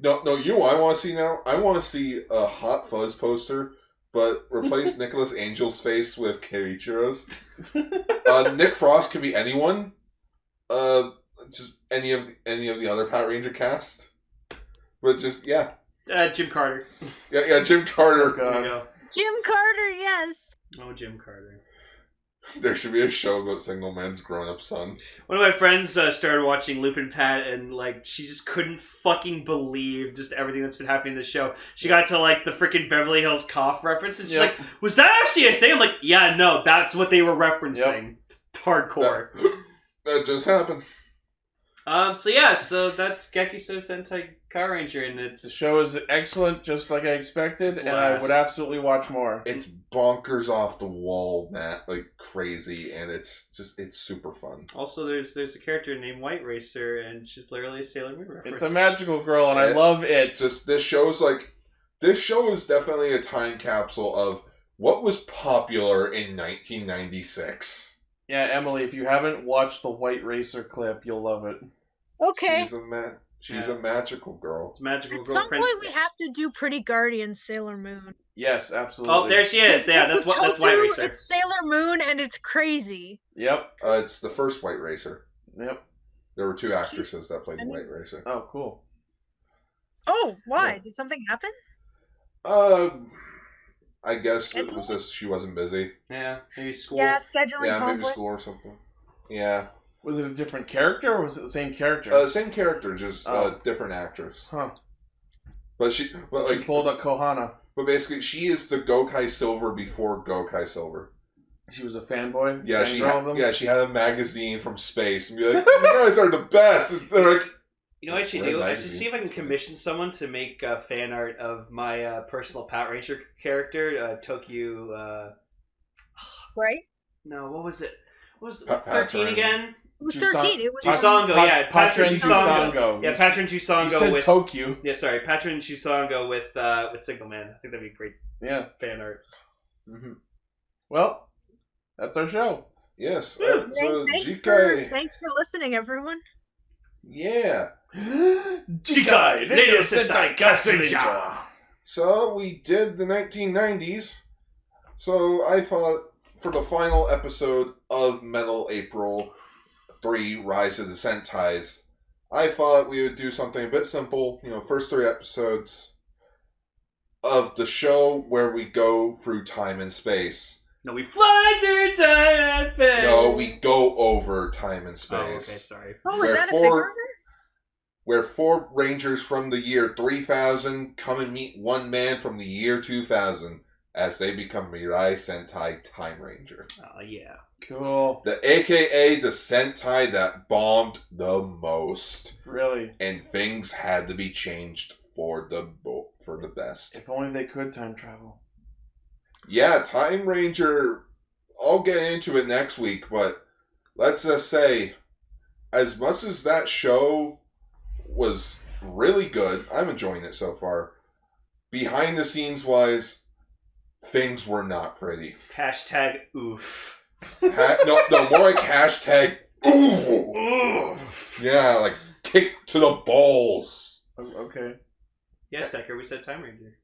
No, you know what I want to see now? I want to see a Hot Fuzz poster, but replace Nicholas Angel's face with Keiichiro's. Nick Frost could be anyone. Just any of the other Pat Ranger cast. But just yeah, Jim Carter. yeah, Jim Carter. There you go. Jim Carter, yes. Oh, Jim Carter. There should be a show about Signal Man's grown-up son. One of my friends started watching Lupin Pat, and like she just couldn't fucking believe just everything that's been happening in the show. She got to like the freaking Beverly Hills Cop reference, and she's like, "Was that actually a thing?" I'm like, "Yeah, no, that's what they were referencing." Hardcore. That just happened. So that's Gekisou Sentai Carranger, and The it's show is excellent, just like I expected, and I would absolutely watch more. It's bonkers off the wall, Matt, like crazy, and it's super fun. also there's a character named White Racer, and she's literally a Sailor Moon reference. It's a magical girl, and I love it. This show is definitely a time capsule of what was popular in 1996. Yeah, Emily, if you haven't watched the White Racer clip, you'll love it. Okay. She's a magical girl. It's a magical At girl some prince. point, we have to do Pretty Guardian Sailor Moon. Yes, absolutely. Oh, there she is. Yeah, that's White Toku, Racer. It's Sailor Moon, and it's crazy. Yep. It's the first White Racer. Yep. There were two actresses that played the White Racer. Oh, cool. Oh, why? Yeah. Did something happen? I guess it was just she wasn't busy. Yeah, maybe school. Yeah, scheduling Yeah, maybe conflicts. school or something. Yeah. Was it a different character, or was it the same character? Same character, just different actress. Huh. But she pulled a Kohana. But basically, she is the Gokai Silver before Gokai Silver. She was a fanboy? Yeah, Fangirl she had a magazine from space and be like, "You guys are the best." And they're like, You know what I should Red do? I should magazines see if I can and commission someone to make fan art of my personal Pat Ranger character, Tokyo. Right? No, what was it? What's Pat 13 Ranger. again? It was 13. It was Tusango, yeah. Patron Tusango. Tusango. Yeah, Patron You Tusango said with... Tokyo. Yeah, sorry. Patron Tusango with Signal Man. I think that'd be great Yeah. fan art. Mm-hmm. Well, that's our show. yes. Thanks, So thanks for listening, everyone. Yeah. Jikai, Radio Sentai Castranger. So we did the 1990s. So I thought for the final episode of Metal April 3 Rise of the Sentais, I thought we would do something a bit simple. First 3 episodes of the show where we go through time and space. No, we fly through time and space. No, we go over time and space. Oh, okay, sorry. Oh, is Where that a four- figure? Where 4 Rangers from the year 3000 come and meet one man from the year 2000 as they become Mirai Sentai Time Ranger. Oh, yeah. Cool. The AKA the Sentai that bombed the most. Really. And things had to be changed for the best. If only they could time travel. Yeah, Time Ranger, I'll get into it next week, but let's just say, as much as that show was really good, I'm enjoying it so far, behind the scenes wise, things were not pretty. Hashtag oof. No, more like hashtag oof. Yeah, like kick to the balls. Okay. Yes, Decker, we said Time Ranger.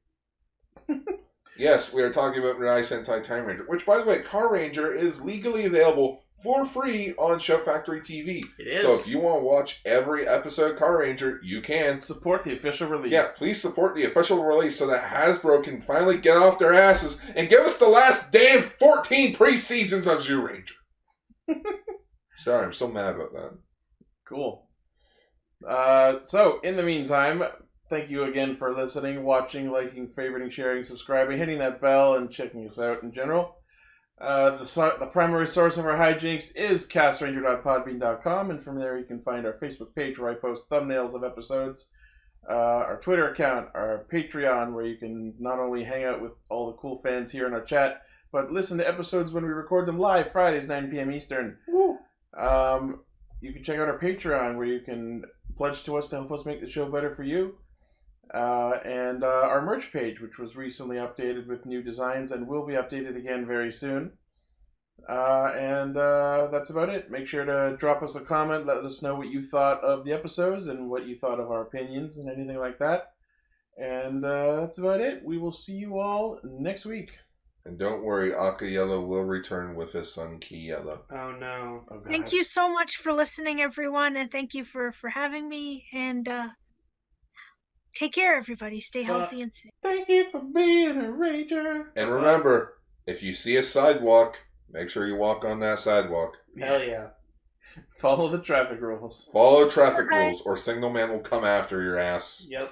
Yes, we are talking about Mirai Sentai Time Ranger, which, by the way, Carranger is legally available for free on Shout Factory TV. It is. So if you want to watch every episode of Carranger, you can. Support the official release. Yeah, please support the official release so that Hasbro can finally get off their asses and give us the last damn 14 pre-seasons of Zyuranger. Sorry, I'm so mad about that. Cool. So, in the meantime, thank you again for listening, watching, liking, favoriting, sharing, subscribing, hitting that bell, and checking us out in general. The primary source of our hijinks is castranger.podbean.com, and from there you can find our Facebook page where I post thumbnails of episodes, our Twitter account, our Patreon, where you can not only hang out with all the cool fans here in our chat, but listen to episodes when we record them live, Fridays, 9 p.m. Eastern. Woo. You can check out our Patreon, where you can pledge to us to help us make the show better for you. And our merch page, which was recently updated with new designs and will be updated again very soon. And that's about it. Make sure to drop us a comment. Let us know what you thought of the episodes and what you thought of our opinions and anything like that. And that's about it. We will see you all next week. And don't worry, Akayello will return with his son Kiyello. Oh no. Oh, God. Thank you so much for listening, everyone, and thank you for having me. And take care, everybody. Stay healthy and safe. Thank you for being a ranger. And remember, if you see a sidewalk, make sure you walk on that sidewalk. Hell yeah. Follow the traffic rules. Follow traffic Bye. rules, or Signal Man will come after your ass. Yep.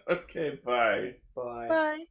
Okay, bye. Bye. Bye.